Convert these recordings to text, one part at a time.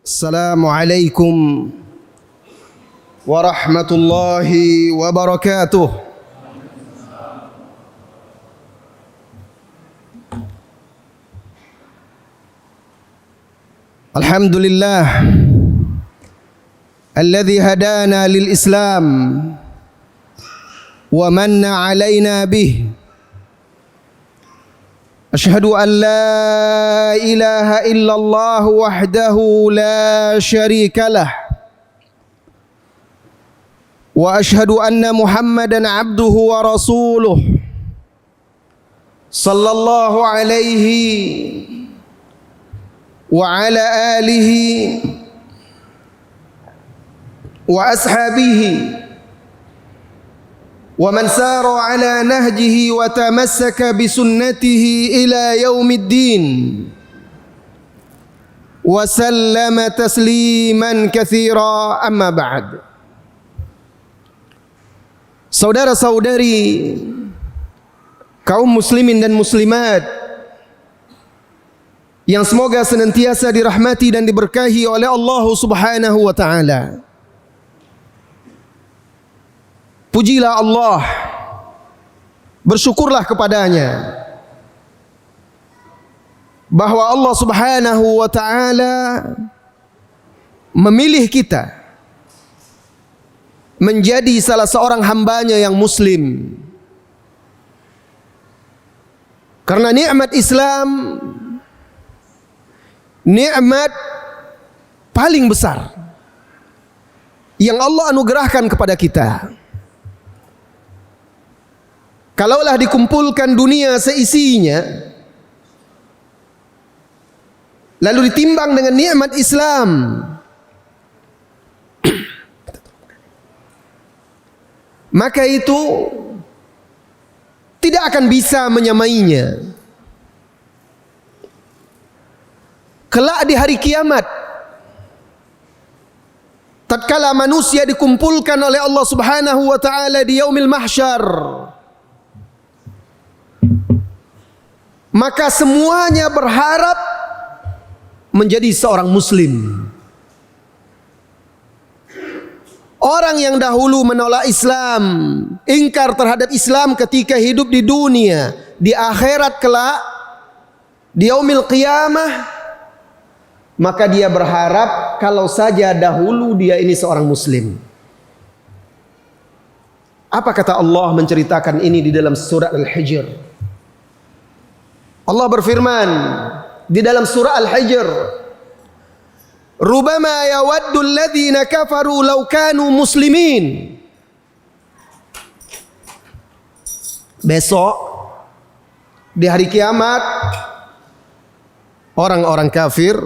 Assalamualaikum warahmatullahi wabarakatuh. Alhamdulillah alladzi hadana lil Islam wa manna alaina bih. Asyhadu an la ilaha illallah wahdahu la syarika lah wa asyhadu anna Muhammadan abduhu wa rasuluh sallallahu alaihi wa ala alihi wa ashabihi wa man sara ala nahjihi wa tamassaka bi sunnatihi ila yaumiddin wa sallama tasliman katsira, amma ba'd. Saudara-saudari kaum muslimin dan muslimat yang semoga senantiasa dirahmati dan diberkahi oleh Allah Subhanahu wa taala. Pujilah Allah, bersyukurlah kepadanya bahwa Allah Subhanahu wa taala memilih kita menjadi salah seorang hambanya yang muslim. Karena nikmat Islam nikmat paling besar yang Allah anugerahkan kepada kita. Kalaulah dikumpulkan dunia seisinya, lalu ditimbang dengan nikmat Islam, maka itu tidak akan bisa menyamainya. Kelak di hari kiamat, tatkala manusia dikumpulkan oleh Allah Subhanahu wa taala di yaumil mahsyar, maka semuanya berharap menjadi seorang muslim. Orang yang dahulu menolak Islam, ingkar terhadap Islam ketika hidup di dunia, di akhirat kelak, di yaumil qiyamah, maka dia berharap kalau saja dahulu dia ini seorang muslim. Apa kata Allah menceritakan ini di dalam surat Al-Hijr? Allah berfirman di dalam surah Al-Hijr, "Rubama yawaddu alladhina kafaru law kanu muslimin." Besok di hari kiamat, orang-orang kafir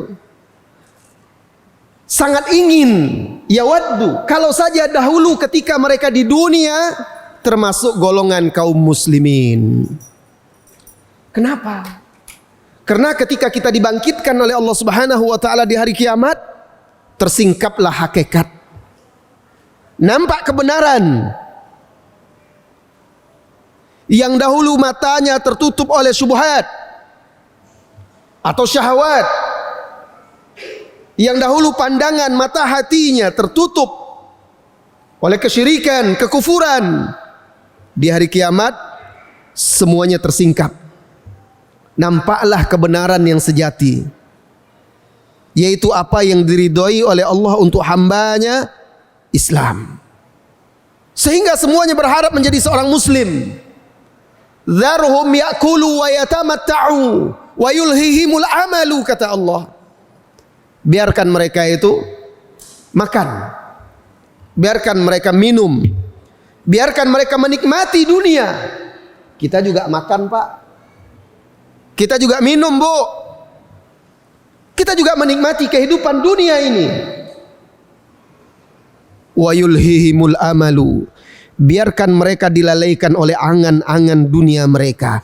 sangat ingin, yawaddu, kalau saja dahulu ketika mereka di dunia termasuk golongan kaum muslimin. Kenapa? Karena ketika kita dibangkitkan oleh Allah Subhanahu wa taala di hari kiamat, tersingkaplah hakikat. Nampak kebenaran. Yang dahulu matanya tertutup oleh syubhat atau syahwat. Yang dahulu pandangan mata hatinya tertutup oleh kesyirikan, kekufuran. Di hari kiamat semuanya tersingkap. Nampaklah kebenaran yang sejati, yaitu apa yang diridhoi oleh Allah untuk hambanya, Islam. Sehingga semuanya berharap menjadi seorang muslim. Dzarhum ya'kulu wa yatamatta'u wa yulhihimul amalu, kata Allah. Biarkan mereka itu makan, biarkan mereka minum, biarkan mereka menikmati dunia. Kita juga makan, Pak. Kita juga minum, Bu. Kita juga menikmati kehidupan dunia ini. Wa yulhihimul amalu. Biarkan mereka dilalaikan oleh angan-angan dunia mereka.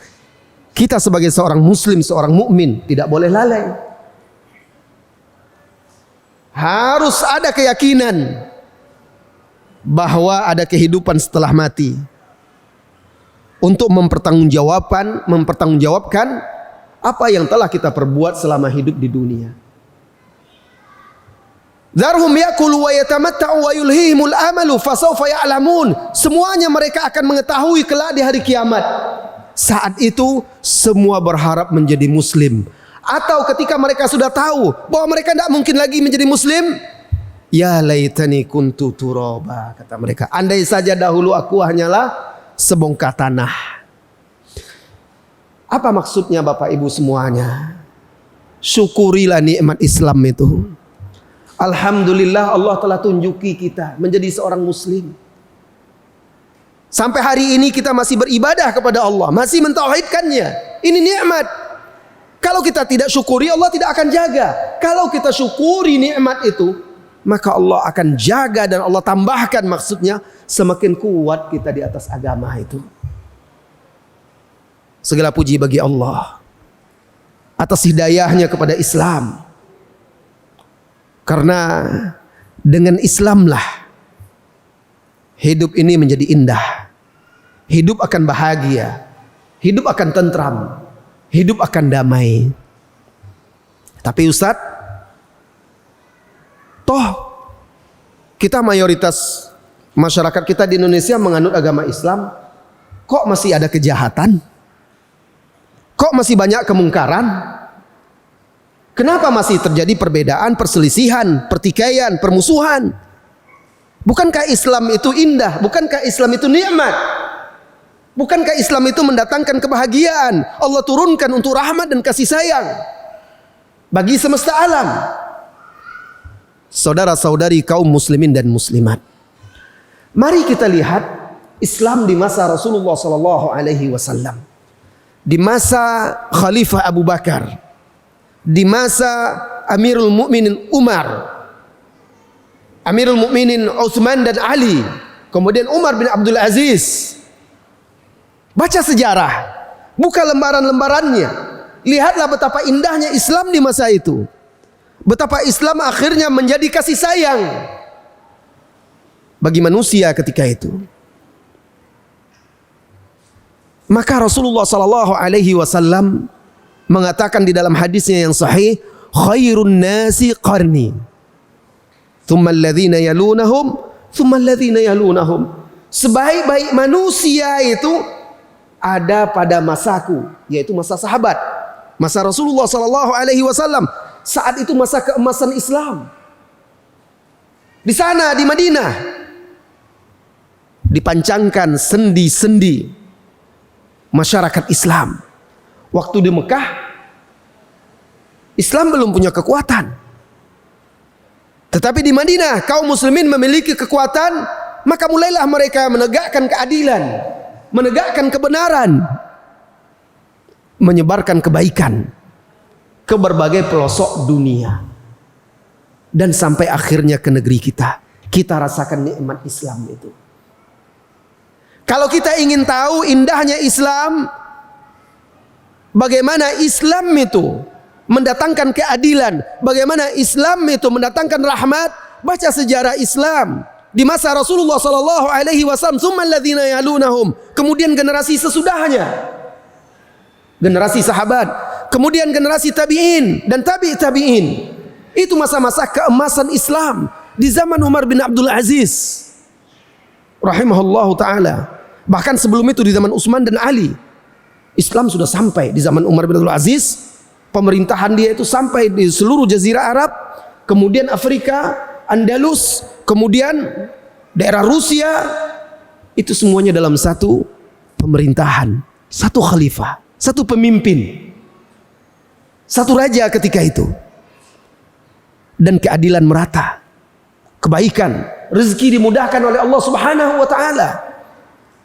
Kita sebagai seorang muslim, seorang mukmin, tidak boleh lalai. Harus ada keyakinan bahwa ada kehidupan setelah mati. Untuk mempertanggungjawabkan apa yang telah kita perbuat selama hidup di dunia. Dharhum yakulu wa yatamatta'u wa yulhihimul amalu fasawfa ya'lamun. Semuanya mereka akan mengetahui kelak di hari kiamat. Saat itu semua berharap menjadi muslim. Atau ketika mereka sudah tahu bahwa mereka tidak mungkin lagi menjadi muslim, ya laitani kuntu turaba, kata mereka, andai saja dahulu aku hanyalah sebongkah tanah. Apa maksudnya Bapak Ibu semuanya? Syukurilah nikmat Islam itu. Alhamdulillah Allah telah tunjuki kita menjadi seorang muslim. Sampai hari ini kita masih beribadah kepada Allah, masih mentauhidkannya. Ini nikmat. Kalau kita tidak syukuri, Allah tidak akan jaga. Kalau kita syukuri nikmat itu, maka Allah akan jaga dan Allah tambahkan, maksudnya semakin kuat kita di atas agama itu. Segala puji bagi Allah atas hidayahnya kepada Islam. Karena dengan Islamlah hidup ini menjadi indah. Hidup akan bahagia. Hidup akan tentram. Hidup akan damai. Tapi Ustaz, toh kita mayoritas masyarakat kita di Indonesia menganut agama Islam, kok masih ada kejahatan? Kok masih banyak kemungkaran? Kenapa masih terjadi perbedaan, perselisihan, pertikaian, permusuhan? Bukankah Islam itu indah? Bukankah Islam itu nikmat? Bukankah Islam itu mendatangkan kebahagiaan? Allah turunkan untuk rahmat dan kasih sayang bagi semesta alam. Saudara-saudari kaum muslimin dan muslimat, mari kita lihat Islam di masa Rasulullah sallallahu alaihi wasallam, di masa Khalifah Abu Bakar, di masa Amirul Mukminin Umar, Amirul Mukminin Utsman dan Ali, kemudian Umar bin Abdul Aziz. Baca sejarah, buka lembaran-lembarannya, lihatlah betapa indahnya Islam di masa itu. Betapa Islam akhirnya menjadi kasih sayang bagi manusia ketika itu. Maka Rasulullah sallallahu alaihi wasallam mengatakan di dalam hadisnya yang sahih, khairun nasi qarni, thumma alladhina yalunahum, thumma alladhina yalunahum. Sebaik-baik manusia itu ada pada masaku, yaitu masa sahabat, masa Rasulullah sallallahu alaihi wasallam. Saat itu masa keemasan Islam. Di sana di Madinah dipancangkan sendi-sendi masyarakat Islam. Waktu di Mekah, Islam belum punya kekuatan. Tetapi di Madinah kaum muslimin memiliki kekuatan, maka mulailah mereka menegakkan keadilan, menegakkan kebenaran, menyebarkan kebaikan ke berbagai pelosok dunia. Dan sampai akhirnya ke negeri kita, kita rasakan nikmat Islam itu. Kalau kita ingin tahu indahnya Islam, bagaimana Islam itu mendatangkan keadilan, bagaimana Islam itu mendatangkan rahmat, baca sejarah Islam di masa Rasulullah sallallahu alaihi wasallam, tsummal ladzina yalunahum, kemudian generasi sesudahnya, generasi sahabat, kemudian generasi tabi'in dan tabi'in. Itu masa-masa keemasan Islam di zaman Umar bin Abdul Aziz rahimahullahu taala. Bahkan sebelum itu di zaman Utsman dan Ali, Islam sudah sampai. Di zaman Umar bin Abdul Aziz, pemerintahan dia itu sampai di seluruh jazirah Arab, kemudian Afrika, Andalus, kemudian daerah Rusia. Itu semuanya dalam satu pemerintahan, satu khalifah, satu pemimpin, satu raja ketika itu. Dan keadilan merata, kebaikan, rezeki dimudahkan oleh Allah Subhanahu wa taala.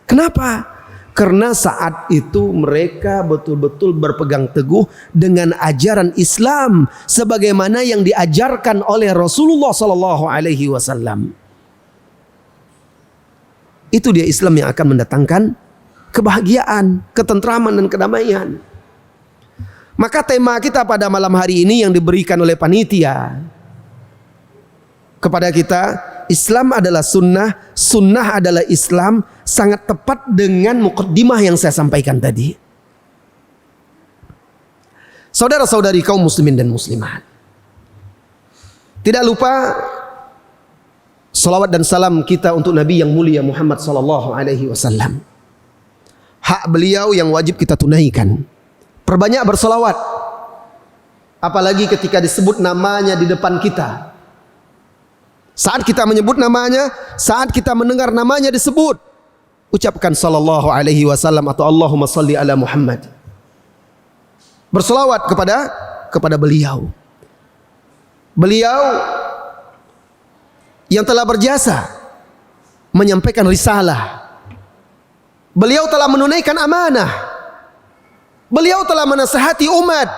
Kenapa? Karena saat itu mereka betul-betul berpegang teguh dengan ajaran Islam sebagaimana yang diajarkan oleh Rasulullah sallallahu alaihi wasallam. Itu dia Islam yang akan mendatangkan kebahagiaan, ketentraman dan kedamaian. Maka tema kita pada malam hari ini yang diberikan oleh panitia kepada kita, Islam adalah sunnah, sunnah adalah Islam, sangat tepat dengan mukaddimah yang saya sampaikan tadi. Saudara-saudari kaum muslimin dan muslimat, tidak lupa Salawat dan salam kita untuk Nabi yang mulia Muhammad sallallahu alaihi wasallam. Hak beliau yang wajib kita tunaikan. Perbanyak bersalawat. Apalagi ketika disebut namanya di depan kita. Saat kita menyebut namanya, saat kita mendengar namanya disebut, ucapkan sallallahu alaihi wasallam atau Allahumma salli ala Muhammad. Bersalawat kepada beliau. Beliau yang telah berjasa menyampaikan risalah. Beliau telah menunaikan amanah. Beliau telah menasihati umat.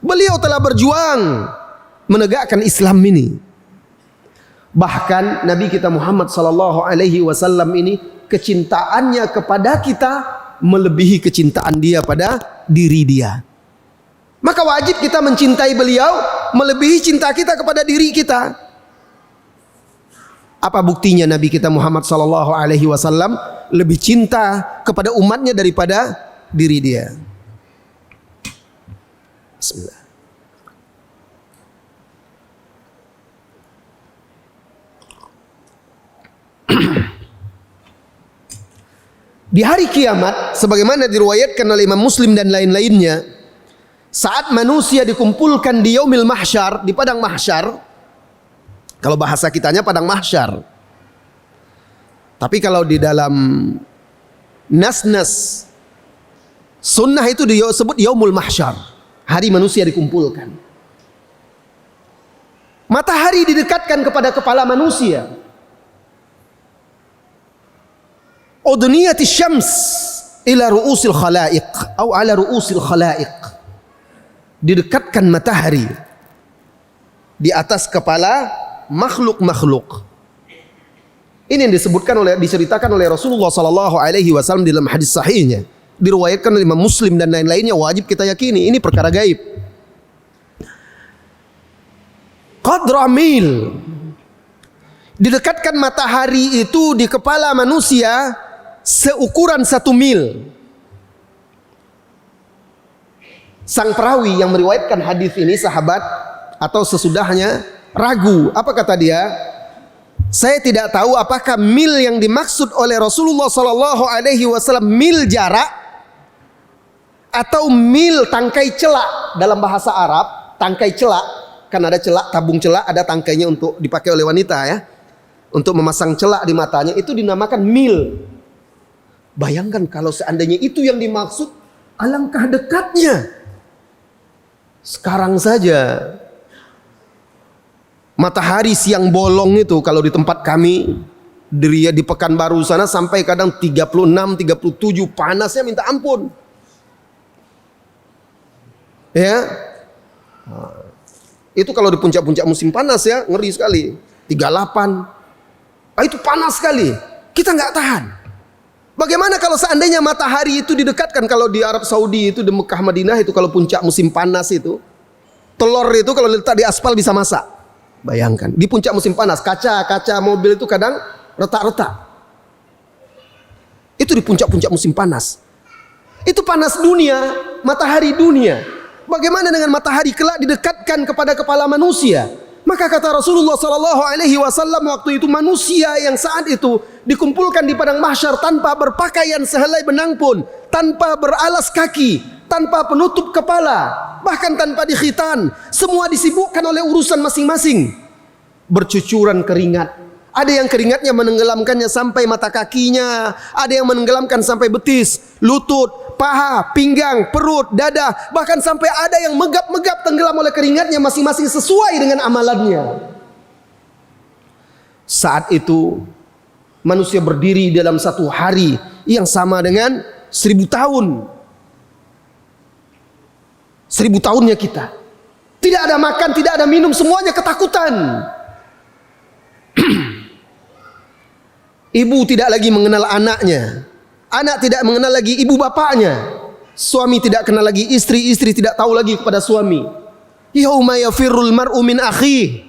Beliau telah berjuang menegakkan Islam ini. Bahkan Nabi kita Muhammad sallallahu alaihi wasallam ini, kecintaannya kepada kita melebihi kecintaan dia pada diri dia. Maka wajib kita mencintai beliau melebihi cinta kita kepada diri kita. Apa buktinya Nabi kita Muhammad sallallahu alaihi wasallam lebih cinta kepada umatnya daripada diri dia? Bismillah. Di hari kiamat, sebagaimana diriwayatkan oleh Imam Muslim dan lain-lainnya, saat manusia dikumpulkan di yaumil mahsyar, di padang mahsyar. Kalau bahasa kitanya padang mahsyar. Tapi kalau di dalam nas-nas sunnah itu disebut yaumul mahsyar, hari manusia dikumpulkan. Matahari didekatkan kepada kepala manusia. Udniyati syams ila ru'usil khalaiq atau ala ru'usil khalaiq. Didekatkan matahari di atas kepala makhluk-makhluk. Ini yang diceritakan oleh Rasulullah sallallahu alaihi wasallam dalam hadis sahihnya. Diriwayatkan oleh Imam Muslim dan lain-lainnya, wajib kita yakini ini perkara gaib. Qadra mil. Didekatkan matahari itu di kepala manusia seukuran 1 mil. Sang perawi yang meriwayatkan hadis ini, sahabat atau sesudahnya, ragu. Apa kata dia? Saya tidak tahu apakah mil yang dimaksud oleh Rasulullah sallallahu alaihi wasallam mil jarak atau mil tangkai celak. Dalam bahasa Arab, tangkai celak, kan ada celak, tabung celak, ada tangkainya untuk dipakai oleh wanita ya. Untuk memasang celak di matanya, itu dinamakan mil. Bayangkan kalau seandainya itu yang dimaksud, alangkah dekatnya. Sekarang saja matahari siang bolong itu kalau di tempat kami di Pekanbaru sana sampai kadang 36, 37, panasnya minta ampun. Ya. Itu kalau di puncak-puncak musim panas ya, ngeri sekali. 38. Itu panas sekali. Kita nggak tahan. Bagaimana kalau seandainya matahari itu didekatkan? Kalau di Arab Saudi itu, di Mekah Madinah itu, kalau puncak musim panas itu, telur itu kalau letak di aspal bisa masak. Bayangkan, di puncak musim panas, kaca mobil itu kadang retak-retak. Itu di puncak-puncak musim panas. Itu panas dunia, matahari dunia. Bagaimana dengan matahari kelak didekatkan kepada kepala manusia? Maka kata Rasulullah sallallahu alaihi wasallam, waktu itu manusia yang saat itu dikumpulkan di padang mahsyar tanpa berpakaian sehelai benang pun, tanpa beralas kaki, tanpa penutup kepala, bahkan tanpa dikhitan, semua disibukkan oleh urusan masing-masing. Bercucuran keringat. Ada yang keringatnya menenggelamkannya sampai mata kakinya, ada yang menenggelamkan sampai betis, lutut, paha, pinggang, perut, dada, bahkan sampai ada yang megap-megap tenggelam oleh keringatnya masing-masing sesuai dengan amalannya. Saat itu manusia berdiri dalam satu hari yang sama dengan 1000 tahun. 1000 tahunnya kita. Tidak ada makan, tidak ada minum, semuanya ketakutan. Ibu tidak lagi mengenal anaknya. Anak tidak mengenal lagi ibu bapaknya. Suami tidak kenal lagi istri, istri tidak tahu lagi kepada suami. Yauma yafirrul mar'u min akhihi,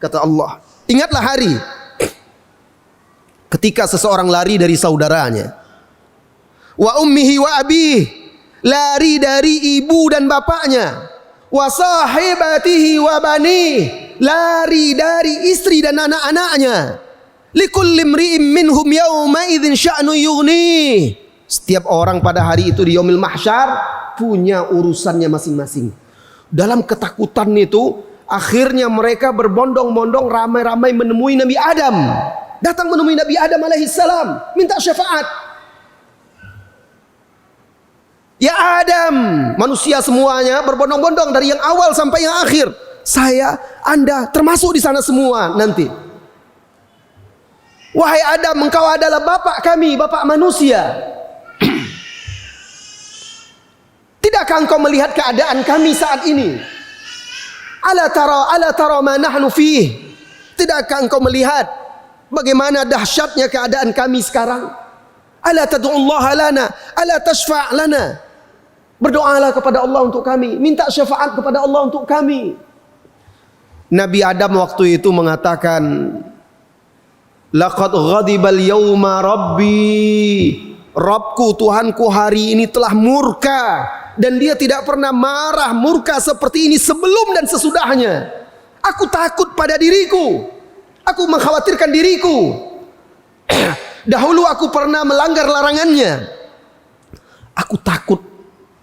kata Allah. Ingatlah hari ketika seseorang lari dari saudaranya. Wa ummihi wa abihi, lari dari ibu dan bapaknya. Wa sahibatihi wa bani, lari dari istri dan anak-anaknya. Likulli imri'in minhum yawma idzin sya'nu yughni. Setiap orang pada hari itu di yaumil mahsyar punya urusannya masing-masing. Dalam ketakutan itu, akhirnya mereka berbondong-bondong ramai-ramai menemui Nabi Adam. Datang menemui Nabi Adam alaihissalam, minta syafaat. Ya Adam, manusia semuanya berbondong-bondong dari yang awal sampai yang akhir. Saya, Anda termasuk di sana semua nanti. Wahai Adam, engkau adalah bapak kami, bapak manusia. Tidakkah engkau melihat keadaan kami saat ini? Ala tara ma nahnu fih. Tidakkah engkau melihat bagaimana dahsyatnya keadaan kami sekarang? Ala tad'ullaha lana, ala tashfa' lana. Berdoalah kepada Allah untuk kami, minta syafaat kepada Allah untuk kami. Nabi Adam waktu itu mengatakan, laqad ghadibal yawma rabbi. Rabbku, Tuhanku hari ini telah murka, dan dia tidak pernah marah murka seperti ini sebelum dan sesudahnya. Aku takut pada diriku, aku mengkhawatirkan diriku. Dahulu aku pernah melanggar larangannya, aku takut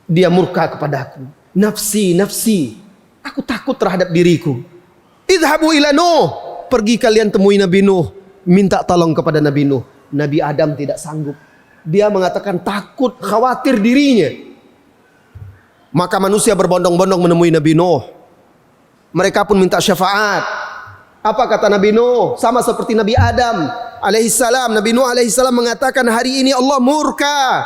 dia murka kepadaku. Nafsi, nafsi, aku takut terhadap diriku. Idhabu ila Nuh, pergi kalian temui Nabi Nuh, minta tolong kepada Nabi Nuh. Nabi Adam tidak sanggup. Dia mengatakan takut, khawatir dirinya. Maka manusia berbondong-bondong menemui Nabi Nuh. Mereka pun minta syafaat. Apa kata Nabi Nuh? Sama seperti Nabi Adam alaihissalam. Nabi Nuh alaihissalam mengatakan, hari ini Allah murka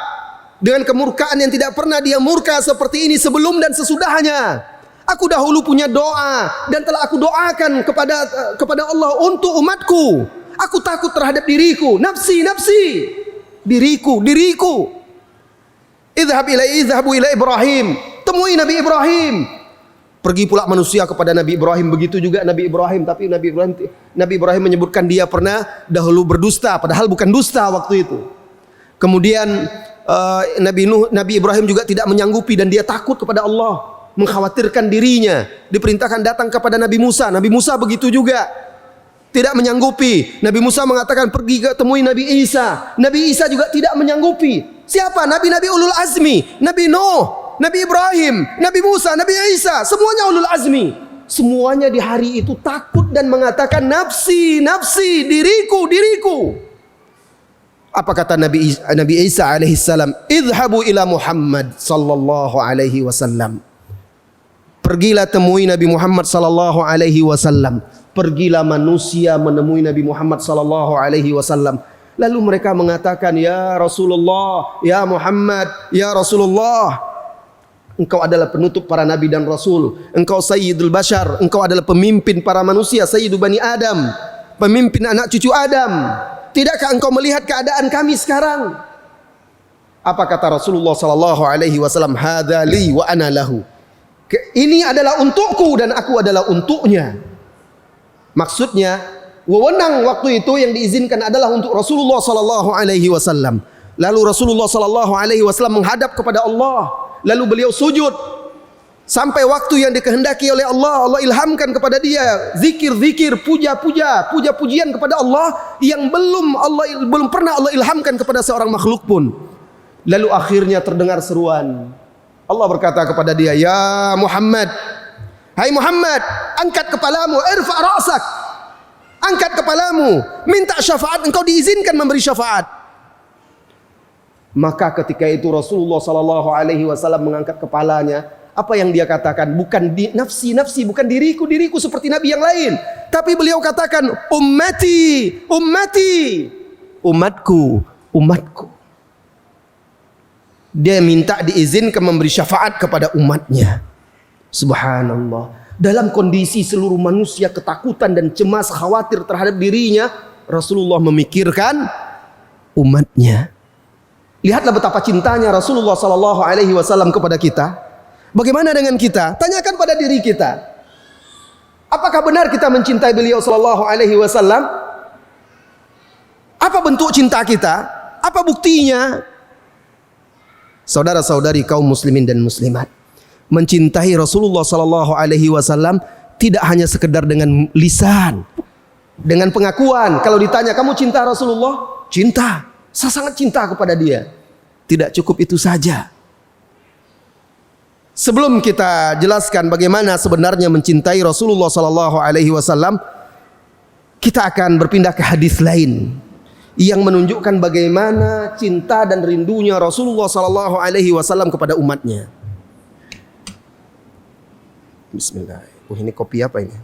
dengan kemurkaan yang tidak pernah dia murka seperti ini sebelum dan sesudahnya. Aku dahulu punya doa dan telah aku doakan kepada Allah untuk umatku. Aku takut terhadap diriku, nafsi, nafsi. Diriku. Idhabu ila Ibrahim. Temui Nabi Ibrahim. Pergi pula manusia kepada Nabi Ibrahim. Begitu juga Nabi Ibrahim. Tapi Nabi Ibrahim menyebutkan dia pernah dahulu berdusta, padahal bukan dusta waktu itu. Kemudian Nabi Ibrahim juga tidak menyanggupi dan dia takut kepada Allah, mengkhawatirkan dirinya. Diperintahkan datang kepada Nabi Musa. Nabi Musa begitu juga, tidak menyanggupi. Nabi Musa mengatakan pergi ke temui Nabi Isa. Nabi Isa juga tidak menyanggupi. Siapa? Nabi-nabi ulul azmi. Nabi Nuh, Nabi Ibrahim, Nabi Musa, Nabi Isa, semuanya ulul azmi. Semuanya di hari itu takut dan mengatakan nafsi, nafsi, diriku, diriku. Apa kata Nabi Isa alaihissalam? Idhabu ila Muhammad sallallahu alaihi wasallam. Pergilah temui Nabi Muhammad sallallahu alaihi wasallam. Pergilah manusia menemui Nabi Muhammad sallallahu alaihi wasallam. Lalu mereka mengatakan, ya Rasulullah, ya Muhammad, ya Rasulullah, engkau adalah penutup para nabi dan rasul. Engkau sayyidul bashar, engkau adalah pemimpin para manusia, sayyidu bani Adam, pemimpin anak cucu Adam. Tidakkah engkau melihat keadaan kami sekarang? Apa kata Rasulullah sallallahu alaihi wasallam? Hadza li wa ana lahu. Ini adalah untukku dan aku adalah untuknya. Maksudnya, wewenang waktu itu yang diizinkan adalah untuk Rasulullah sallallahu alaihi wasallam. Lalu Rasulullah sallallahu alaihi wasallam menghadap kepada Allah, lalu beliau sujud sampai waktu yang dikehendaki oleh Allah. Allah ilhamkan kepada dia zikir-zikir, puja-pujian kepada Allah yang belum pernah Allah ilhamkan kepada seorang makhluk pun. Lalu akhirnya terdengar seruan. Allah berkata kepada dia, ya Muhammad, hai Muhammad, angkat kepalamu, irfa' ra'sak. Angkat kepalamu, minta syafaat, engkau diizinkan memberi syafaat. Maka ketika itu Rasulullah sallallahu alaihi wasallam mengangkat kepalanya. Apa yang dia katakan? Bukan nafsi, nafsi, bukan diriku, diriku seperti nabi yang lain. Tapi beliau katakan, ummati, ummati, umatku, umatku. Dia minta diizinkan memberi syafaat kepada umatnya. Subhanallah. Dalam kondisi seluruh manusia ketakutan dan cemas, khawatir terhadap dirinya, Rasulullah memikirkan umatnya. Lihatlah betapa cintanya Rasulullah sallallahu alaihi wasallam kepada kita. Bagaimana dengan kita? Tanyakan pada diri kita. Apakah benar kita mencintai beliau sallallahu alaihi wasallam? Apa bentuk cinta kita? Apa buktinya? Saudara-saudari kaum muslimin dan muslimat, mencintai Rasulullah sallallahu alaihi wasallam tidak hanya sekedar dengan lisan, dengan pengakuan. Kalau ditanya, kamu cinta Rasulullah? Cinta, saya sangat cinta kepada dia. Tidak cukup itu saja. Sebelum kita jelaskan bagaimana sebenarnya mencintai Rasulullah SAW, kita akan berpindah ke hadis lain yang menunjukkan bagaimana cinta dan rindunya Rasulullah SAW kepada umatnya. Bismillah. Ini kopi apa ini?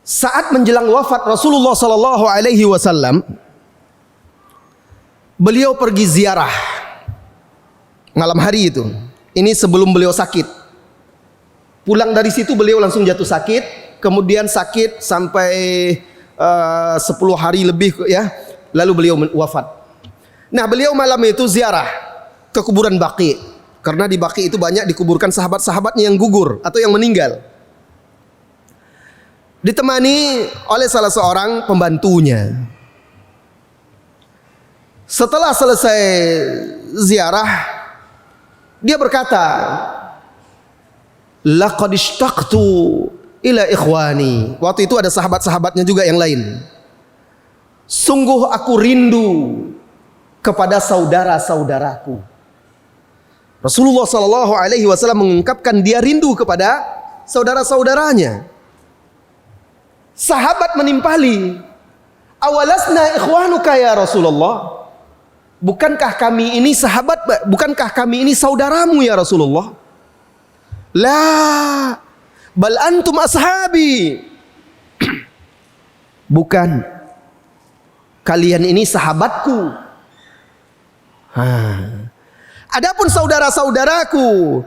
Saat menjelang wafat Rasulullah SAW, beliau pergi ziarah malam hari itu. Ini sebelum beliau sakit. Pulang dari situ beliau langsung jatuh sakit, kemudian sakit sampai 10 hari lebih ya, lalu beliau wafat. Nah, beliau malam itu ziarah ke kuburan Baqi, karena di Baqi itu banyak dikuburkan sahabat-sahabatnya yang gugur atau yang meninggal. Ditemani oleh salah seorang pembantunya. Setelah selesai ziarah, dia berkata, laqad ishtaqtu ila ikhwani. Waktu itu ada sahabat-sahabatnya juga yang lain. Sungguh aku rindu kepada saudara-saudaraku. Rasulullah SAW mengungkapkan dia rindu kepada saudara-saudaranya. Sahabat menimpali, awalasna ikhwanuka ya Rasulullah? Bukankah kami ini sahabat, bukankah kami ini saudaramu ya Rasulullah? La, bal antum ashabi. Bukan, kalian ini sahabatku. Adapun saudara-saudaraku,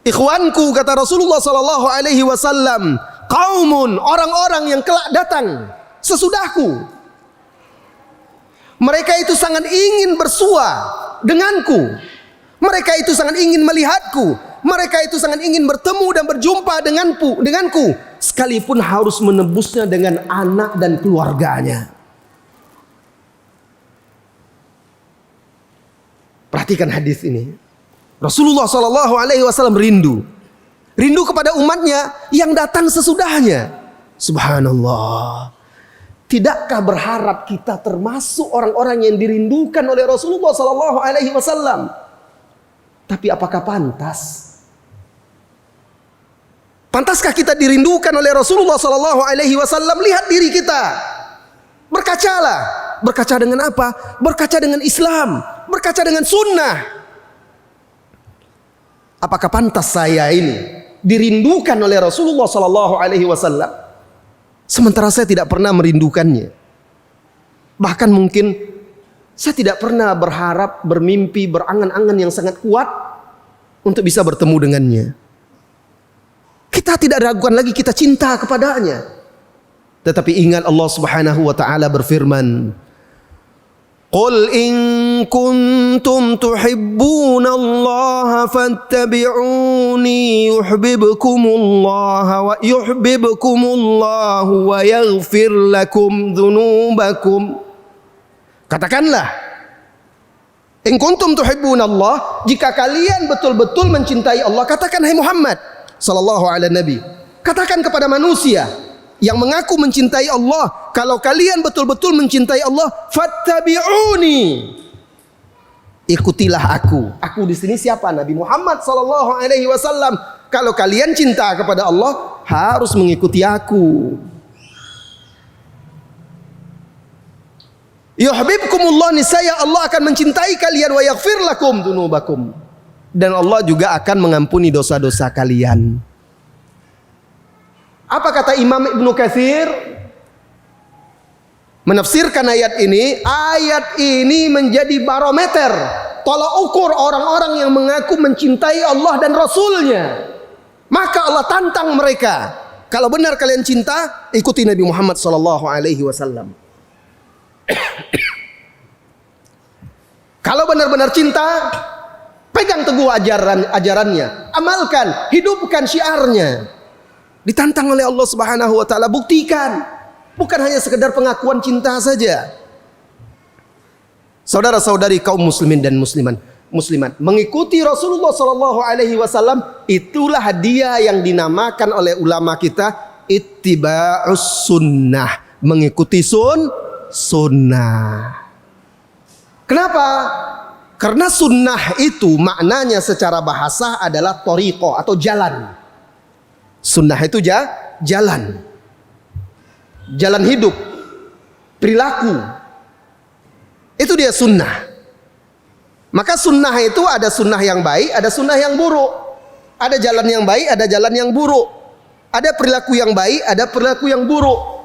ikhwanku, kata Rasulullah SAW, qaumun, orang-orang yang kelak datang sesudahku. Mereka itu sangat ingin bersua denganku. Mereka itu sangat ingin melihatku. Mereka itu sangat ingin bertemu dan berjumpa denganku, sekalipun harus menebusnya dengan anak dan keluarganya. Perhatikan hadis ini. Rasulullah SAW rindu kepada umatnya yang datang sesudahnya. Subhanallah. Tidakkah berharap kita termasuk orang-orang yang dirindukan oleh Rasulullah SAW? Tapi apakah pantas? Pantaskah kita dirindukan oleh Rasulullah SAW? Lihat diri kita. Berkacalah. Berkaca dengan apa? Berkaca dengan Islam. Berkaca dengan sunnah. Apakah pantas saya ini dirindukan oleh Rasulullah SAW? Sementara saya tidak pernah merindukannya. Bahkan mungkin saya tidak pernah berharap, bermimpi, berangan-angan yang sangat kuat untuk bisa bertemu dengannya. Kita tidak ragukan lagi kita cinta kepadanya. Tetapi ingat Allah Subhanahu wa taala berfirman, qul in kuntum tuhibbunallaha fattabi'uni yuhibbukumullahu wa yaghfir lakum dzunubakum. Katakanlah, in kuntum tuhibbunallah, jika kalian betul-betul mencintai Allah, katakan hai Muhammad sallallahu alaihi nabi, katakan kepada manusia yang mengaku mencintai Allah, kalau kalian betul-betul mencintai Allah, fattabi'uni, ikutilah aku. Aku di sini siapa? Nabi Muhammad sallallahu alaihi wasallam. Kalau kalian cinta kepada Allah, harus mengikuti aku. Yuhibbukumullah, niscaya Allah akan mencintai kalian, wa yaghfir lakum dzunubakum, dan Allah juga akan mengampuni dosa-dosa kalian. Apa kata Imam Ibnu Katsir menafsirkan ayat ini? Ayat ini menjadi barometer, tolak ukur orang-orang yang mengaku mencintai Allah dan Rasulnya. Maka Allah tantang mereka, kalau benar kalian cinta, ikuti Nabi Muhammad SAW. Kalau benar-benar cinta, pegang teguh ajarannya, amalkan, hidupkan syiarnya. Ditantang oleh Allah Subhanahu wa taala, buktikan. Bukan hanya sekedar pengakuan cinta saja. Saudara-saudari kaum muslimin dan muslimat, mengikuti Rasulullah sallallahu alaihi wasallam itulah dia yang dinamakan oleh ulama kita ittiba'us sunnah, mengikuti sunnah. Kenapa? Karena sunnah itu maknanya secara bahasa adalah thariqah atau jalan. Sunnah itu jalan. Jalan hidup, perilaku. Itu dia sunnah. Maka sunnah itu ada sunnah yang baik, ada sunnah yang buruk. Ada jalan yang baik, ada jalan yang buruk. Ada perilaku yang baik, ada perilaku yang buruk.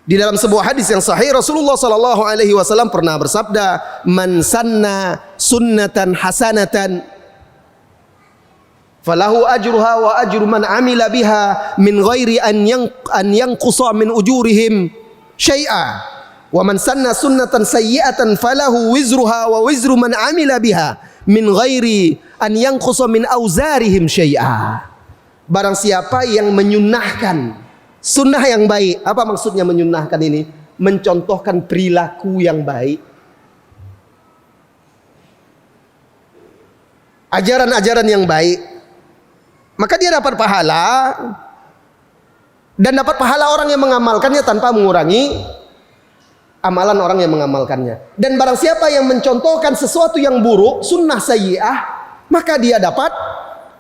Di dalam sebuah hadis yang sahih, Rasulullah sallallahu alaihi wasallam pernah bersabda, "Man sanna sunnatan hasanatan falahu ajruha wa ajru man amila biha min ghairi an yanqusa min ujurihim syai'a. Wa man sanna sunnatan sayyi'atan falahu wizruha wa wizru man amila biha min ghairi an yanqusa min auzarihim syai'a." Barang siapa yang menyunnahkan sunnah yang baik. Apa maksudnya menyunnahkan ini? Mencontohkan perilaku yang baik, ajaran-ajaran yang baik, maka dia dapat pahala. Dan dapat pahala orang yang mengamalkannya tanpa mengurangi amalan orang yang mengamalkannya. Dan barang siapa yang mencontohkan sesuatu yang buruk, sunnah sayyi'ah, maka dia dapat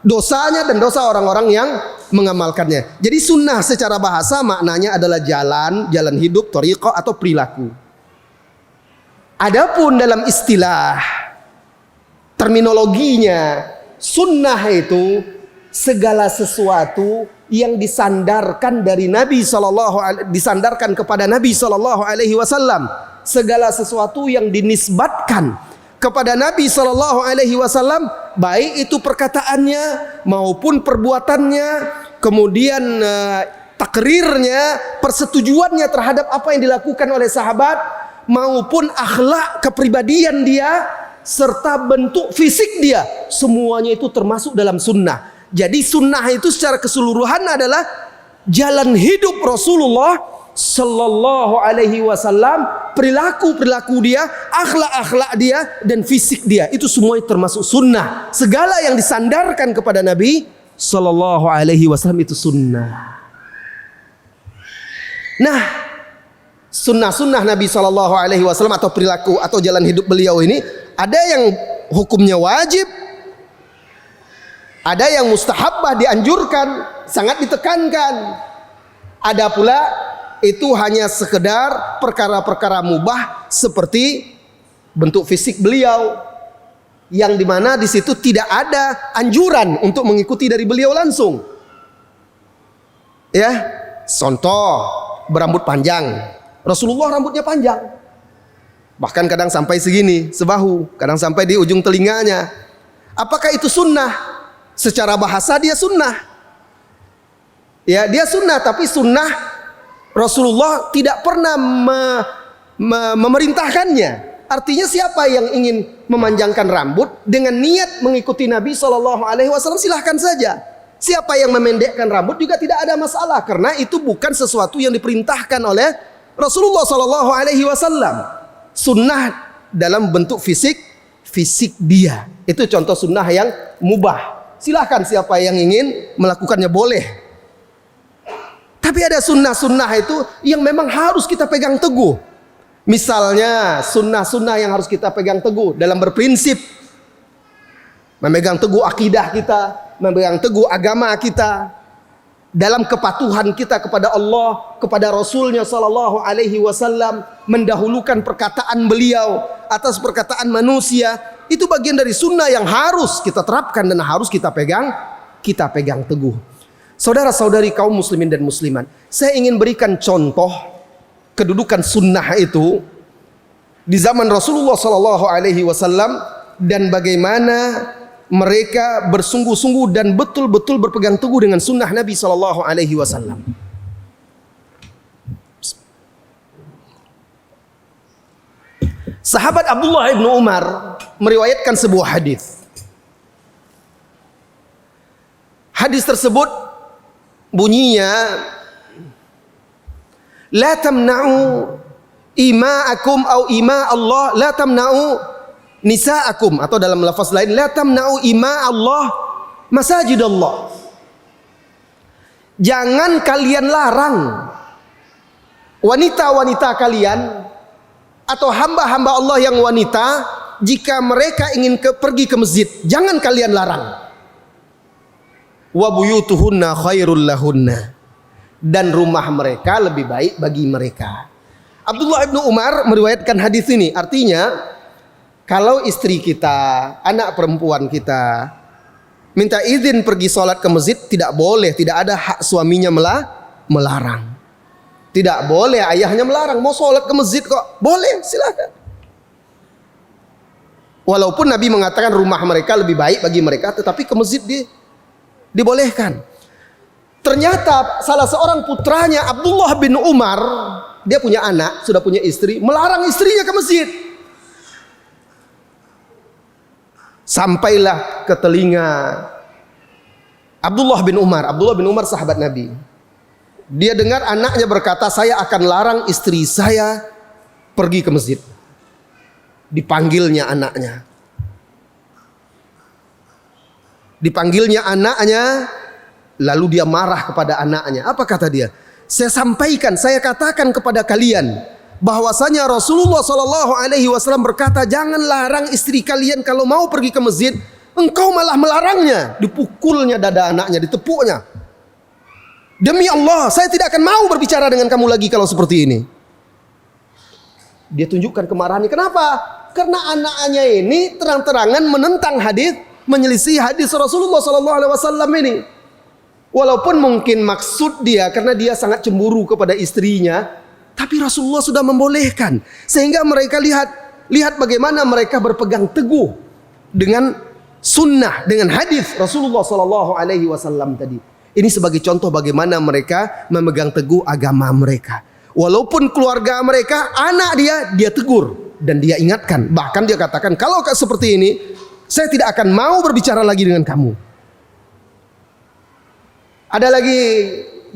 dosanya dan dosa orang-orang yang mengamalkannya. Jadi sunnah secara bahasa maknanya adalah jalan hidup, thariqah atau perilaku. Adapun dalam istilah terminologinya, sunnah itu segala sesuatu yang disandarkan dari Nabi disandarkan kepada Nabi sallallahu alaihi wasallam, segala sesuatu yang dinisbatkan kepada Nabi sallallahu alaihi wasallam, baik itu perkataannya maupun perbuatannya, kemudian takrirnya, persetujuannya terhadap apa yang dilakukan oleh sahabat, maupun akhlak kepribadian dia serta bentuk fisik dia, semuanya itu termasuk dalam sunnah. Jadi sunnah itu secara keseluruhan adalah jalan hidup Rasulullah sallallahu alaihi wasallam, perilaku dia, akhlak dia, dan fisik dia. Itu semua termasuk sunnah. Segala yang disandarkan kepada Nabi sallallahu alaihi wasallam itu sunnah. Nah, sunnah-sunnah Nabi sallallahu alaihi wasallam atau perilaku atau jalan hidup beliau ini ada yang hukumnya wajib, ada yang mustahabbah, dianjurkan, sangat ditekankan. Ada pula itu hanya sekedar perkara-perkara mubah seperti bentuk fisik beliau, yang dimana di situ tidak ada anjuran untuk mengikuti dari beliau langsung. Ya, contoh berambut panjang. Rasulullah rambutnya panjang, bahkan kadang sampai segini, sebahu, kadang sampai di ujung telinganya. Apakah itu sunnah? Secara bahasa dia sunnah. Ya, dia sunnah, tapi sunnah Rasulullah tidak pernah memerintahkannya. Artinya siapa yang ingin memanjangkan rambut dengan niat mengikuti Nabi sallallahu alaihi wasallam, silahkan saja. Siapa yang memendekkan rambut juga tidak ada masalah, karena itu bukan sesuatu yang diperintahkan oleh Rasulullah sallallahu alaihi wasallam. Sunnah dalam bentuk fisik dia. Itu contoh sunnah yang mubah. Silahkan siapa yang ingin melakukannya boleh. Tapi ada sunnah-sunnah itu yang memang harus kita pegang teguh. Misalnya sunnah-sunnah yang harus kita pegang teguh dalam berprinsip, memegang teguh akidah kita, memegang teguh agama kita, dalam kepatuhan kita kepada Allah, kepada Rasulnya sallallahu alaihi wasallam, mendahulukan perkataan beliau atas perkataan manusia. Itu bagian dari sunnah yang harus kita terapkan dan harus kita pegang teguh. Saudara-saudari kaum muslimin dan muslimat, saya ingin berikan contoh kedudukan sunnah itu di zaman Rasulullah sallallahu alaihi wasallam dan bagaimana mereka bersungguh-sungguh dan betul-betul berpegang teguh dengan sunnah Nabi sallallahu alaihi wasallam. Sahabat Abdullah bin Umar meriwayatkan sebuah hadis. Hadis tersebut bunyinya, la tamna'u ima'akum au ima Allah la tamna'u nisa'akum, atau dalam lafaz lain la tamna'u ima Allah masajid Allah. Jangan kalian larang wanita-wanita kalian atau hamba-hamba Allah yang wanita jika mereka ingin pergi ke masjid. Jangan kalian larang. Wa buyutuhunna khairul lahunna, dan rumah mereka lebih baik bagi mereka. Abdullah bin Umar meriwayatkan hadis ini. Artinya, kalau istri kita, anak perempuan kita minta izin pergi sholat ke masjid, tidak boleh, tidak ada hak suaminya melarang. Tidak boleh ayahnya melarang. Mau sholat ke masjid kok, boleh, silakan. Walaupun Nabi mengatakan rumah mereka lebih baik bagi mereka, tetapi ke masjid dibolehkan. Ternyata salah seorang putranya Abdullah bin Umar, dia punya anak, sudah punya istri, melarang istrinya ke masjid. Sampailah ke telinga Abdullah bin Umar. Abdullah bin Umar sahabat Nabi. Dia dengar anaknya berkata, saya akan larang istri saya pergi ke masjid. Dipanggilnya anaknya. Dipanggilnya anaknya, lalu dia marah kepada anaknya. Apa kata dia? Saya sampaikan, saya katakan kepada kalian bahwasanya Rasulullah SAW berkata, jangan larang istri kalian kalau mau pergi ke masjid. Engkau malah melarangnya. Dipukulnya dada anaknya, ditepuknya. Demi Allah, saya tidak akan mau berbicara dengan kamu lagi kalau seperti ini. Dia tunjukkan kemarahannya. Kenapa? Karena anaknya ini terang-terangan menentang hadis, menyelisih hadis Rasulullah SAW ini. Walaupun mungkin maksud dia karena dia sangat cemburu kepada istrinya, tapi Rasulullah sudah membolehkan, sehingga mereka lihat bagaimana mereka berpegang teguh dengan sunnah, dengan hadis Rasulullah SAW tadi. Ini sebagai contoh bagaimana mereka memegang teguh agama mereka. Walaupun keluarga mereka, anak dia tegur dan dia ingatkan. Bahkan dia katakan, kalau seperti ini, saya tidak akan mau berbicara lagi dengan kamu. Ada lagi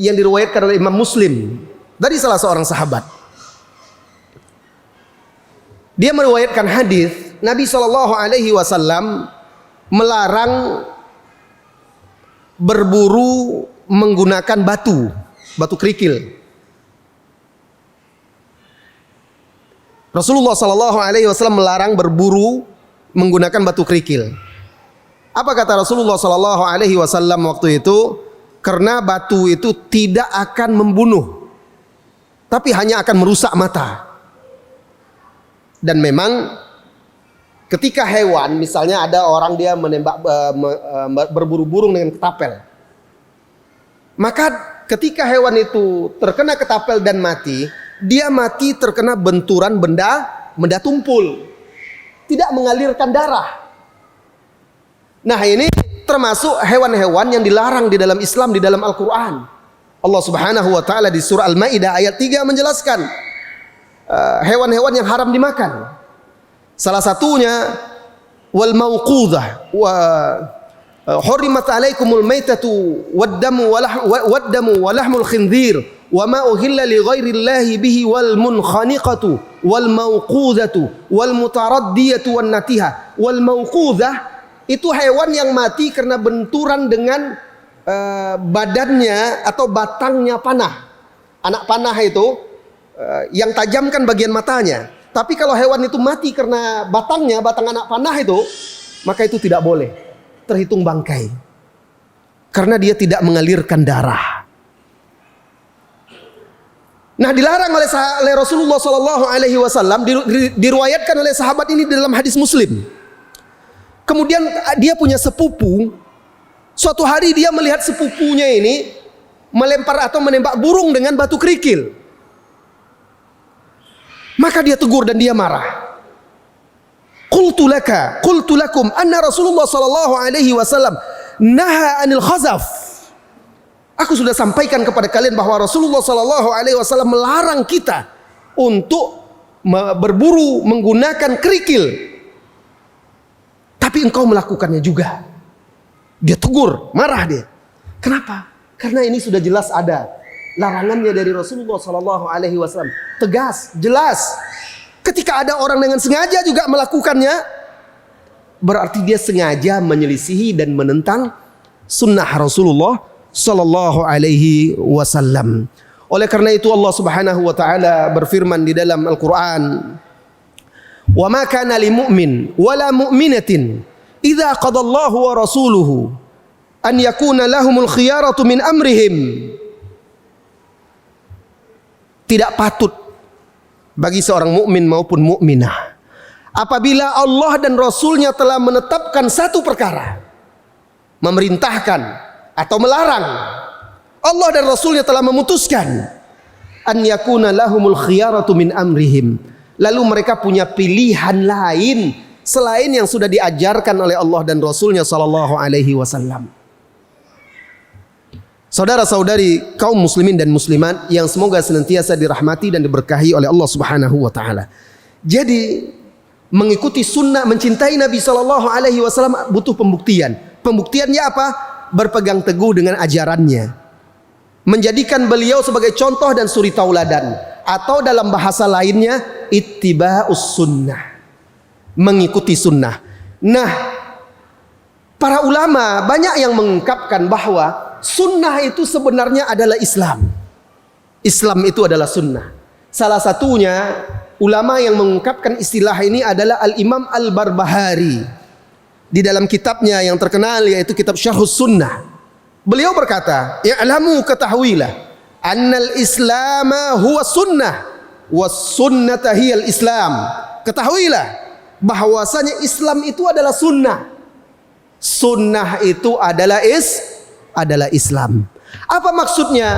yang diriwayatkan oleh Imam Muslim dari salah seorang sahabat. Dia meriwayatkan hadis Nabi SAW melarang berburu menggunakan batu kerikil. Rasulullah SAW melarang berburu menggunakan batu kerikil. Apa kata Rasulullah SAW waktu itu? Karena batu itu tidak akan membunuh, tapi hanya akan merusak mata. Dan memang ketika hewan, misalnya ada orang dia menembak berburu burung dengan ketapel, maka ketika hewan itu terkena ketapel dan mati, dia mati terkena benturan benda tumpul, tidak mengalirkan darah. Nah, ini termasuk hewan-hewan yang dilarang di dalam Islam, di dalam Al-Quran. Allah Subhanahu wa ta'ala di surah Al-Maidah ayat 3 menjelaskan hewan-hewan yang haram dimakan. Salah satunya wal mauqudah wa hurimat alaikumul maitatu waddamu wa lahmul khinzir wa ma uhilla li ghairillahi bihi wal munkhaniqatu wal mauqudatu wal mutaraddiyatu wan natiha. Wal mauqudah itu hewan yang mati karena benturan dengan badannya atau batangnya panah. Anak panah itu yang tajamkan bagian matanya. Tapi kalau hewan itu mati karena batang anak panah itu, maka itu tidak boleh, terhitung bangkai, karena dia tidak mengalirkan darah. Nah, dilarang oleh Rasulullah SAW, diriwayatkan oleh sahabat ini dalam hadis Muslim. Kemudian dia punya sepupu. Suatu hari dia melihat sepupunya ini melempar atau menembak burung dengan batu kerikil. Maka dia tegur dan dia marah. Qultu lakum anna Rasulullah SAW naha anil khazaf. Aku sudah sampaikan kepada kalian bahwa Rasulullah SAW melarang kita untuk berburu menggunakan kerikil. Tapi engkau melakukannya juga. Dia tegur, marah dia. Kenapa? Karena ini sudah jelas ada larangannya dari Rasulullah Sallallahu Alaihi Wasallam tegas, jelas. Ketika ada orang dengan sengaja juga melakukannya, berarti dia sengaja menyelisihi dan menentang sunnah Rasulullah Sallallahu Alaihi Wasallam. Oleh karena itu Allah Subhanahu Wa Taala berfirman di dalam Al-Quran, wa ma kana lil mu'min wala mu'minatin idza qadallahu wa rasuluhu an yakuna lahumul khiyaratu min amrihim. Tidak patut bagi seorang mukmin maupun mukminah apabila Allah dan Rasulnya telah menetapkan satu perkara, memerintahkan atau melarang, Allah dan Rasulnya telah memutuskan an yakuna lahumul khiyaratu min amrihim, lalu mereka punya pilihan lain selain yang sudah diajarkan oleh Allah dan Rasulnya Sallallahu Alaihi Wasallam. Saudara-saudari kaum muslimin dan muslimat yang semoga senantiasa dirahmati dan diberkahi oleh Allah Subhanahu Wa Taala. Jadi mengikuti sunnah, mencintai Nabi Sallallahu Alaihi Wasallam butuh pembuktian. Pembuktiannya apa? Berpegang teguh dengan ajarannya, menjadikan beliau sebagai contoh dan suri tauladan, atau dalam bahasa lainnya ittiba'us sunnah, mengikuti sunnah. Nah, para ulama banyak yang mengungkapkan bahwa sunnah itu sebenarnya adalah Islam. Islam itu adalah sunnah. Salah satunya ulama yang mengungkapkan istilah ini adalah Al-Imam Al-Barbahari di dalam kitabnya yang terkenal yaitu kitab Syarhus Sunnah. Beliau berkata, "Ya'lamu ketahuilah annal islama huwa sunnah was sunnata hiyal islam." Ketahuilah bahwasanya Islam itu adalah sunnah. Sunnah itu adalah Islam. Apa maksudnya?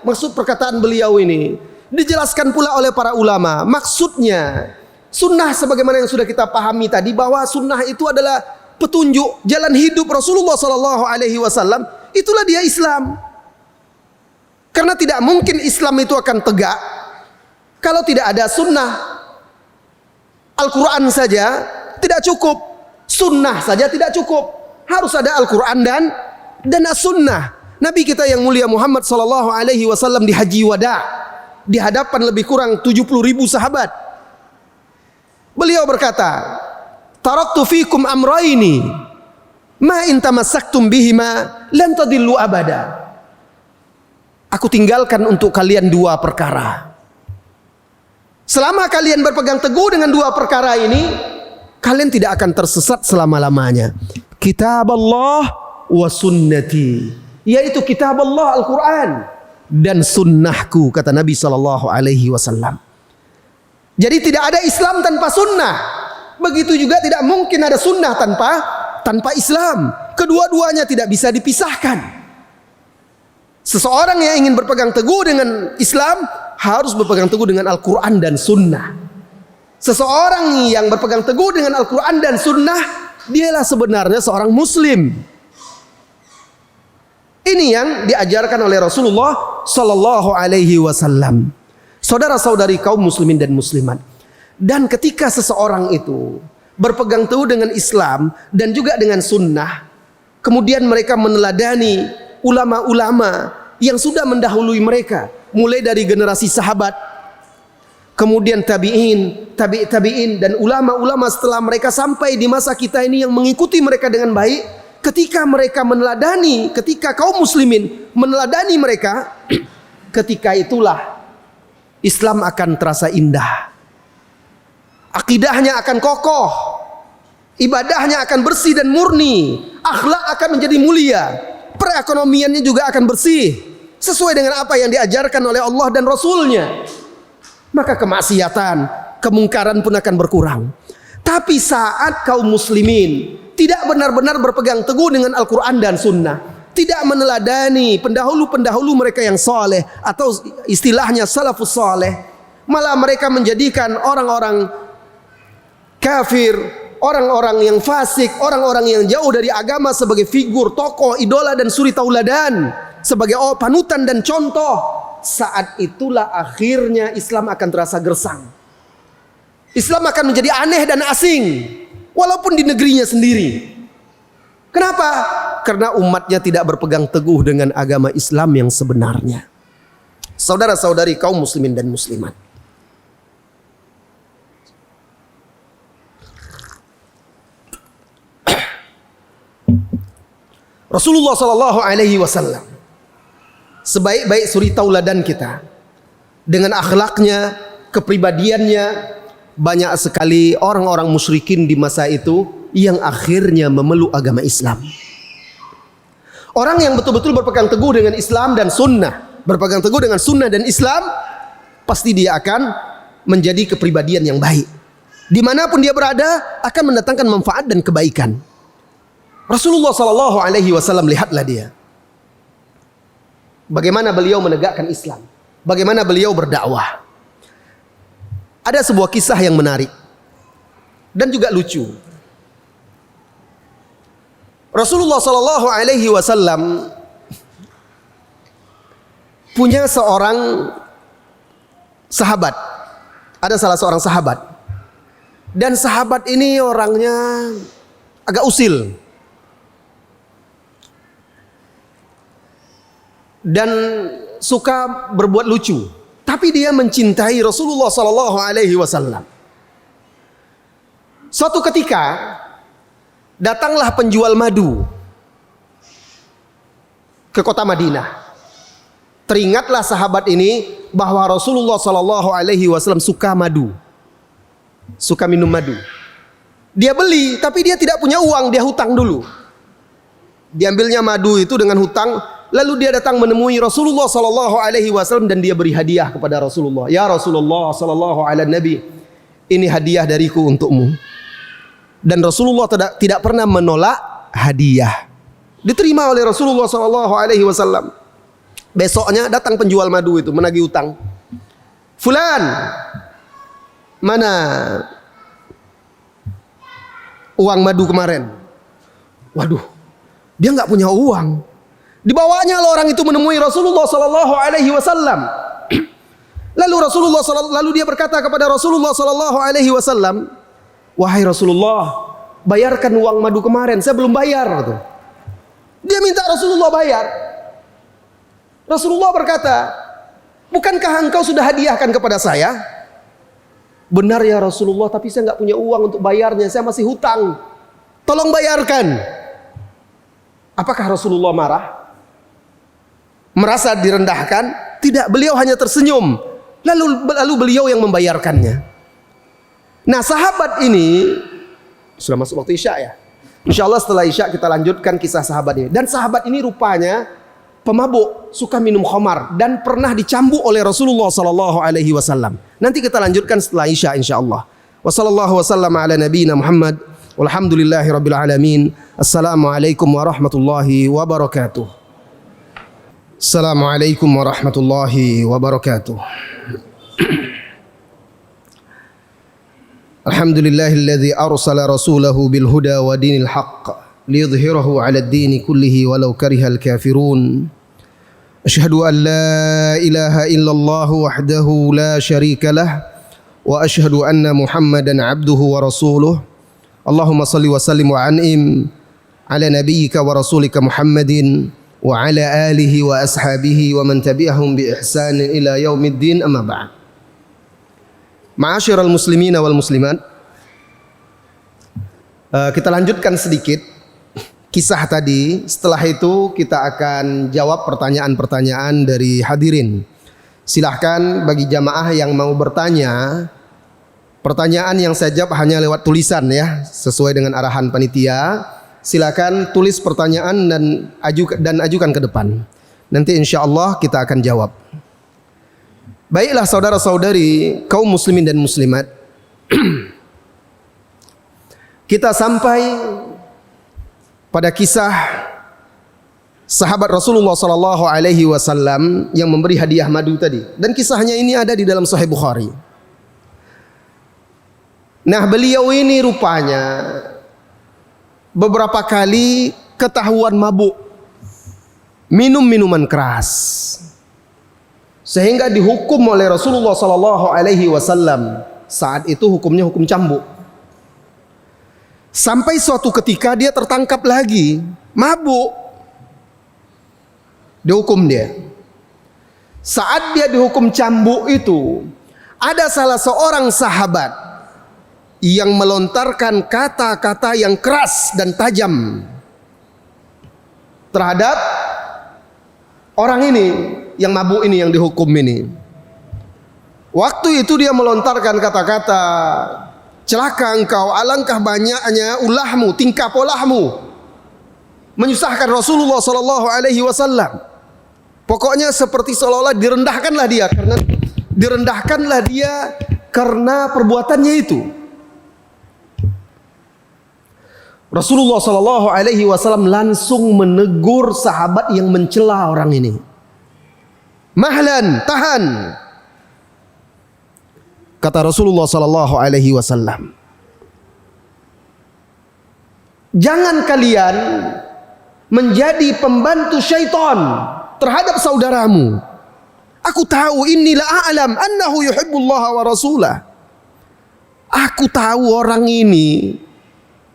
Maksud perkataan beliau ini dijelaskan pula oleh para ulama. Maksudnya sunnah sebagaimana yang sudah kita pahami tadi, bahwa sunnah itu adalah petunjuk jalan hidup Rasulullah Sallallahu Alaihi Wasallam. Itulah dia Islam. Karena tidak mungkin Islam itu akan tegak kalau tidak ada sunnah. Al-Quran saja tidak cukup, sunnah saja tidak cukup, harus ada Al-Quran dan as-sunnah. Nabi kita yang mulia Muhammad Sallallahu Alaihi Wasallam di Haji Wada, di hadapan lebih kurang 70.000 sahabat, beliau berkata, "Taraktu fikum amraini ma in tamassaktum bihima lan tadillu abada." Aku tinggalkan untuk kalian dua perkara. Selama kalian berpegang teguh dengan dua perkara ini, kalian tidak akan tersesat selama-lamanya. Kitab Allah wa sunnati, yaitu kitab Allah Al-Quran dan sunnahku, kata Nabi Sallallahu Alaihi Wasallam. Jadi tidak ada Islam tanpa sunnah. Begitu juga tidak mungkin ada sunnah tanpa Islam. Kedua-duanya tidak bisa dipisahkan. Seseorang yang ingin berpegang teguh dengan Islam harus berpegang teguh dengan Al-Quran dan sunnah. Seseorang yang berpegang teguh dengan Al-Quran dan sunnah, dialah sebenarnya seorang muslim. Ini yang diajarkan oleh Rasulullah Sallallahu Alaihi Wasallam. Saudara-saudari kaum muslimin dan muslimat. Dan ketika seseorang itu berpegang teguh dengan Islam dan juga dengan sunnah, kemudian mereka meneladani ulama-ulama yang sudah mendahului mereka, mulai dari generasi sahabat, kemudian tabi'in dan ulama-ulama setelah mereka sampai di masa kita ini yang mengikuti mereka dengan baik. Ketika mereka meneladani, ketika kaum muslimin meneladani mereka, ketika itulah Islam akan terasa indah, akidahnya akan kokoh, ibadahnya akan bersih dan murni, akhlak akan menjadi mulia, perekonomiannya juga akan bersih sesuai dengan apa yang diajarkan oleh Allah dan Rasulnya. Maka kemaksiatan, kemungkaran pun akan berkurang. Tapi saat kaum muslimin tidak benar-benar berpegang teguh dengan Al-Quran dan Sunnah, tidak meneladani pendahulu-pendahulu mereka yang saleh, atau istilahnya salafus saleh, malah mereka menjadikan orang-orang kafir, orang-orang yang fasik, orang-orang yang jauh dari agama sebagai figur, tokoh, idola dan suri tauladan, sebagai panutan dan contoh. Saat itulah akhirnya Islam akan terasa gersang. Islam akan menjadi aneh dan asing, walaupun di negerinya sendiri. Kenapa? Karena umatnya tidak berpegang teguh dengan agama Islam yang sebenarnya. saudara-saudari kaum muslimin dan muslimat. Rasulullah sallallahu alaihi wasallam sebaik-baik suri tauladan kita, dengan akhlaknya, kepribadiannya, banyak sekali orang-orang musyrikin di masa itu yang akhirnya memeluk agama Islam. Orang yang betul-betul berpegang teguh dengan Islam dan sunnah, berpegang teguh dengan sunnah dan Islam, pasti dia akan menjadi kepribadian yang baik. Dimanapun dia berada akan mendatangkan manfaat dan kebaikan. Rasulullah sallallahu alaihi wasallam, lihatlah dia, bagaimana beliau menegakkan Islam, bagaimana beliau berdakwah. Ada sebuah kisah yang menarik dan juga lucu. Rasulullah sallallahu alaihi wasallam punya seorang sahabat. Ada salah seorang sahabat, dan sahabat ini orangnya agak usil dan suka berbuat lucu, tapi dia mencintai Rasulullah sallallahu alaihi wasallam. Suatu ketika datanglah penjual madu ke kota Madinah. Teringatlah sahabat ini bahwa Rasulullah sallallahu alaihi wasallam suka madu, suka minum madu. Dia beli, tapi dia tidak punya uang, dia hutang dulu. Diambilnya madu itu dengan hutang. Lalu dia datang menemui Rasulullah sallallahu alaihi wasallam dan dia beri hadiah kepada Rasulullah. Ya Rasulullah sallallahu alaihi nabi, ini hadiah dariku untukmu. Dan Rasulullah tidak pernah menolak hadiah. Diterima oleh Rasulullah sallallahu alaihi wasallam. Besoknya datang penjual madu itu menagih utang. Fulan, mana uang madu kemarin? Waduh, dia nggak punya uang. Dibawanya orang itu menemui Rasulullah sallallahu alaihi wasallam. Lalu dia berkata kepada Rasulullah sallallahu alaihi wasallam, "Wahai Rasulullah, bayarkan uang madu kemarin, saya belum bayar." Dia minta Rasulullah bayar. Rasulullah berkata, "Bukankah engkau sudah hadiahkan kepada saya?" "Benar ya Rasulullah, tapi saya nggak punya uang untuk bayarnya, saya masih hutang. Tolong bayarkan." Apakah Rasulullah marah? Merasa direndahkan? Tidak, beliau hanya tersenyum. Lalu beliau yang membayarkannya. Nah, sahabat ini sudah masuk waktu Isya ya. Insya Allah setelah Isya kita lanjutkan kisah sahabat ini. Dan sahabat ini rupanya pemabuk, suka minum khamar dan pernah dicambuk oleh Rasulullah sallallahu alaihi wasallam. Nanti kita lanjutkan setelah Isya insyaallah. Wassallallahu wasallam ala nabiyina Muhammad walhamdulillahirabbil alamin. Assalamualaikum warahmatullahi wabarakatuh. Assalamualaikum warahmatullahi wabarakatuh. Alhamdulillahilladzi arsala rasulahu bil huda wa dinil haqq liyudhhirahu 'ala ad-din kullihi walau karihal kafirun. Asyhadu an la ilaha illallah wahdahu la syarika lah wa asyhadu anna Muhammadan 'abduhu wa rasuluh. Allahumma shalli wa sallim wa an'im 'ala nabiyyika wa rasulika Muhammadin wa ala alihi wa ashabihi wa man tabi'ahum bi ihsan ila yaumiddin, amma ba'd. Ma'asyiral muslimin wal muslimat, kita lanjutkan sedikit kisah tadi. Setelah itu kita akan jawab pertanyaan-pertanyaan dari hadirin. Silahkan bagi jamaah yang mau bertanya, pertanyaan yang saya jawab hanya lewat tulisan ya, sesuai dengan arahan panitia. Silakan tulis pertanyaan dan ajukan ke depan. Nanti insya Allah kita akan jawab. Baiklah saudara-saudari kaum muslimin dan muslimat, kita sampai pada kisah sahabat Rasulullah sallallahu alaihi wasallam yang memberi hadiah madu tadi. Dan kisahnya ini ada di dalam Sahih Bukhari. Nah, beliau ini rupanya beberapa kali ketahuan mabuk, minum minuman keras, sehingga dihukum oleh Rasulullah sallallahu alaihi wasallam. Saat itu hukumnya hukum cambuk. Sampai suatu ketika dia tertangkap lagi mabuk, dihukum dia. Saat dia dihukum cambuk itu, ada salah seorang sahabat yang melontarkan kata-kata yang keras dan tajam terhadap orang ini, yang mabuk ini, yang dihukum ini. Waktu itu dia melontarkan kata-kata, celaka engkau, alangkah banyaknya ulahmu, tingkah polahmu, menyusahkan Rasulullah sallallahu alaihi wasallam. Pokoknya seperti seolah-olah direndahkanlah dia karena perbuatannya itu. Rasulullah sallallahu alaihi wasallam langsung menegur sahabat yang mencela orang ini. Mahlan, tahan. Kata Rasulullah sallallahu alaihi wasallam, jangan kalian menjadi pembantu syaitan terhadap saudaramu. Aku tahu, innilah a'lam annahu yuhibbullaha wa rasulah. Aku tahu orang ini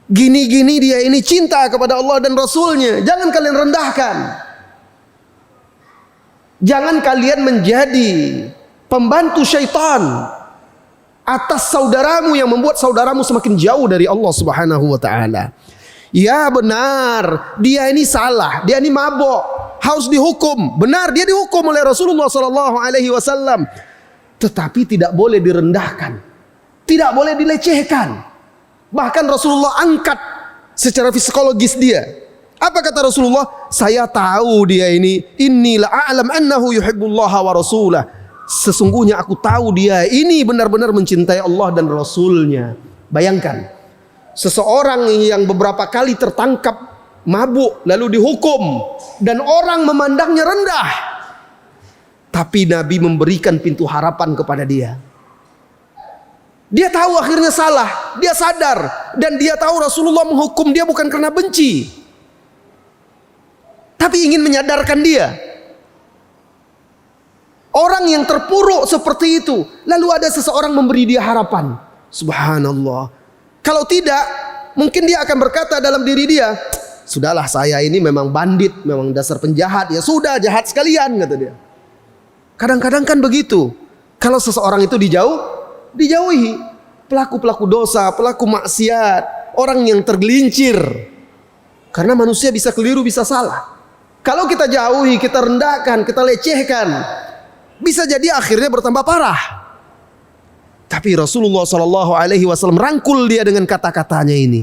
gini-gini, dia ini cinta kepada Allah dan Rasulnya. Jangan kalian rendahkan. Jangan kalian menjadi pembantu syaitan atas saudaramu yang membuat saudaramu semakin jauh dari Allah Subhanahu wa taala. Ya benar, dia ini salah, dia ini mabuk, harus dihukum. Benar, dia dihukum oleh Rasulullah sallallahu alaihi wasallam. Tetapi tidak boleh direndahkan, tidak boleh dilecehkan. Bahkan Rasulullah angkat secara psikologis dia. Apa kata Rasulullah? Saya tahu dia ini, innilah a'lam annahu yuhibbullaha wa rasulah. Sesungguhnya aku tahu dia ini benar-benar mencintai Allah dan Rasulnya. Bayangkan, seseorang yang beberapa kali tertangkap mabuk lalu dihukum dan orang memandangnya rendah, tapi Nabi memberikan pintu harapan kepada dia. Dia tahu akhirnya salah, dia sadar, dan dia tahu Rasulullah menghukum dia bukan karena benci, tapi ingin menyadarkan dia. Orang yang terpuruk seperti itu, lalu ada seseorang memberi dia harapan. Subhanallah. Kalau tidak, mungkin dia akan berkata dalam diri dia, sudahlah, saya ini memang bandit, memang dasar penjahat, ya sudah, jahat sekalian, kata dia. Kadang-kadang kan begitu. Kalau seseorang itu dijauhi. Pelaku-pelaku dosa, pelaku maksiat, orang yang tergelincir. Karena manusia bisa keliru, bisa salah. Kalau kita jauhi, kita rendahkan, kita lecehkan, bisa jadi akhirnya bertambah parah. Tapi Rasulullah sallallahu alaihi wasallam rangkul dia dengan kata-katanya ini,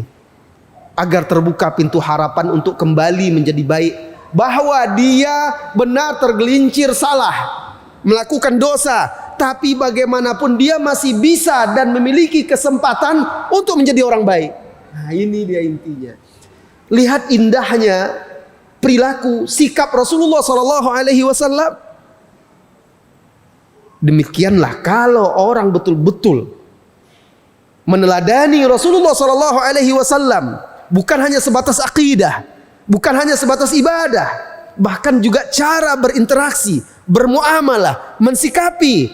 agar terbuka pintu harapan untuk kembali menjadi baik. Bahwa dia benar tergelincir salah, melakukan dosa, tapi bagaimanapun dia masih bisa dan memiliki kesempatan untuk menjadi orang baik. Nah, ini dia intinya. Lihat indahnya perilaku, sikap Rasulullah sallallahu alaihi wasallam. Demikianlah kalau orang betul-betul meneladani Rasulullah sallallahu alaihi wasallam, bukan hanya sebatas akidah, bukan hanya sebatas ibadah, bahkan juga cara berinteraksi, bermuamalah, mensikapi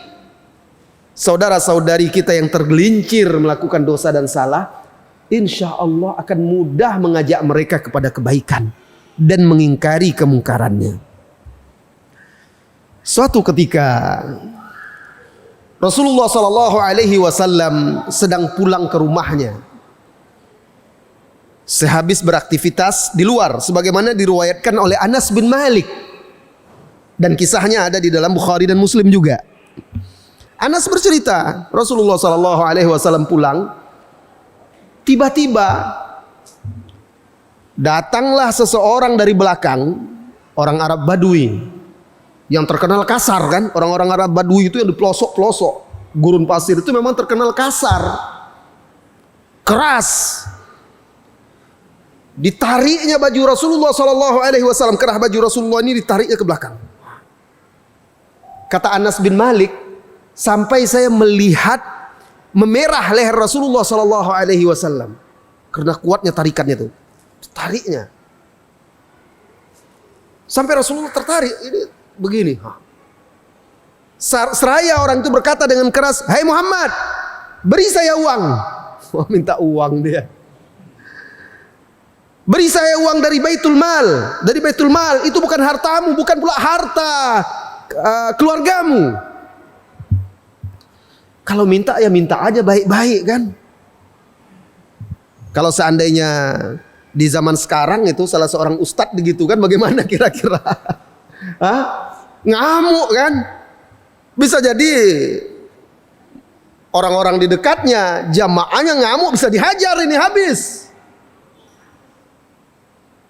saudara-saudari kita yang tergelincir melakukan dosa dan salah, insya Allah akan mudah mengajak mereka kepada kebaikan dan mengingkari kemungkarannya. Suatu ketika Rasulullah sallallahu alaihi wasallam sedang pulang ke rumahnya sehabis beraktivitas di luar, sebagaimana diriwayatkan oleh Anas bin Malik, dan kisahnya ada di dalam Bukhari dan Muslim juga. Anas bercerita, Rasulullah sallallahu alaihi wasallam pulang, tiba-tiba datanglah seseorang dari belakang, orang Arab Badui yang terkenal kasar kan. Orang-orang Arab Badui itu yang di pelosok-pelosok gurun pasir itu memang terkenal kasar, keras. Ditariknya baju Rasulullah sallallahu alaihi wasallam, kerah baju Rasulullah ini ditariknya ke belakang. Kata Anas bin Malik, sampai saya melihat memerah leher Rasulullah sallallahu alaihi wasallam karena kuatnya tarikannya itu. Tariknya sampai Rasulullah tertarik ini begini. Seraya orang itu berkata dengan keras, "Hai Muhammad, beri saya uang." Wah, minta uang dia. Beri saya uang dari Baitul Mal. Dari Baitul Mal itu bukan hartamu, bukan pula harta keluargamu. Kalau minta ya minta aja baik-baik kan. Kalau seandainya di zaman sekarang itu salah seorang ustadz begitu kan, bagaimana kira-kira? Ngamuk kan? Bisa jadi orang-orang di dekatnya, jamaahnya ngamuk, bisa dihajar ini habis.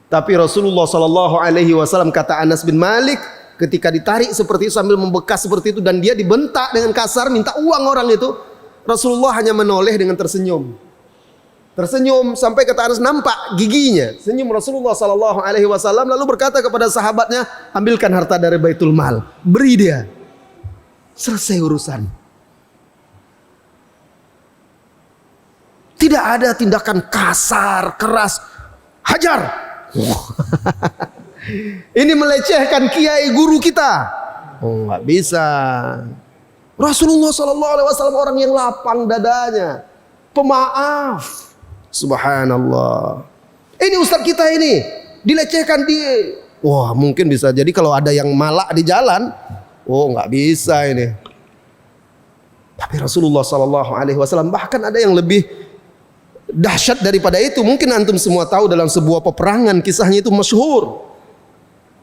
Tapi Rasulullah Shallallahu Alaihi Wasallam, kata Anas bin Malik, ketika ditarik seperti itu sambil membekas seperti itu dan dia dibentak dengan kasar, minta uang orang itu, Rasulullah hanya menoleh dengan tersenyum. Tersenyum sampai kata Anas nampak giginya. Senyum Rasulullah Sallallahu Alaihi Wasallam, lalu berkata kepada sahabatnya, ambilkan harta dari Baitul Mal, beri dia, selesai urusan. Tidak ada tindakan kasar, keras, hajar. Ini melecehkan kiai guru kita. Oh, nggak bisa. Rasulullah Sallallahu Alaihi Wasallam orang yang lapang dadanya, pemaaf. Subhanallah. Ini ustaz kita ini dilecehkan dia. Wah, mungkin bisa jadi kalau ada yang malak di jalan, oh nggak bisa ini. Tapi Rasulullah Sallallahu Alaihi Wasallam bahkan ada yang lebih dahsyat daripada itu. Mungkin antum semua tahu dalam sebuah peperangan kisahnya itu masyhur.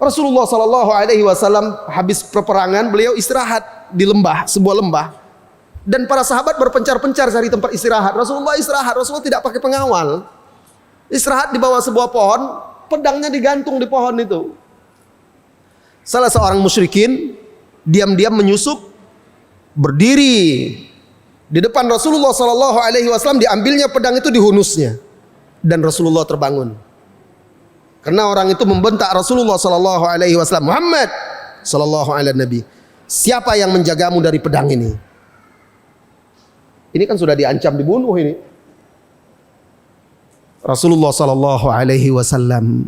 Rasulullah Sallallahu Alaihi Wasallam habis peperangan beliau istirahat di lembah, sebuah lembah. Dan para sahabat berpencar-pencar cari tempat istirahat. Rasulullah istirahat, Rasulullah tidak pakai pengawal. Istirahat di bawah sebuah pohon, pedangnya digantung di pohon itu. Salah seorang musyrikin diam-diam menyusup, berdiri di depan Rasulullah Sallallahu Alaihi Wasallam, diambilnya pedang itu, dihunusnya, dan Rasulullah terbangun. Karena orang itu membentak Rasulullah Sallallahu Alaihi Wasallam, Muhammad Sallallahu Alaihi Nabi, siapa yang menjagamu dari pedang ini? Ini kan sudah diancam dibunuh ini. Rasulullah Sallallahu Alaihi Wasallam,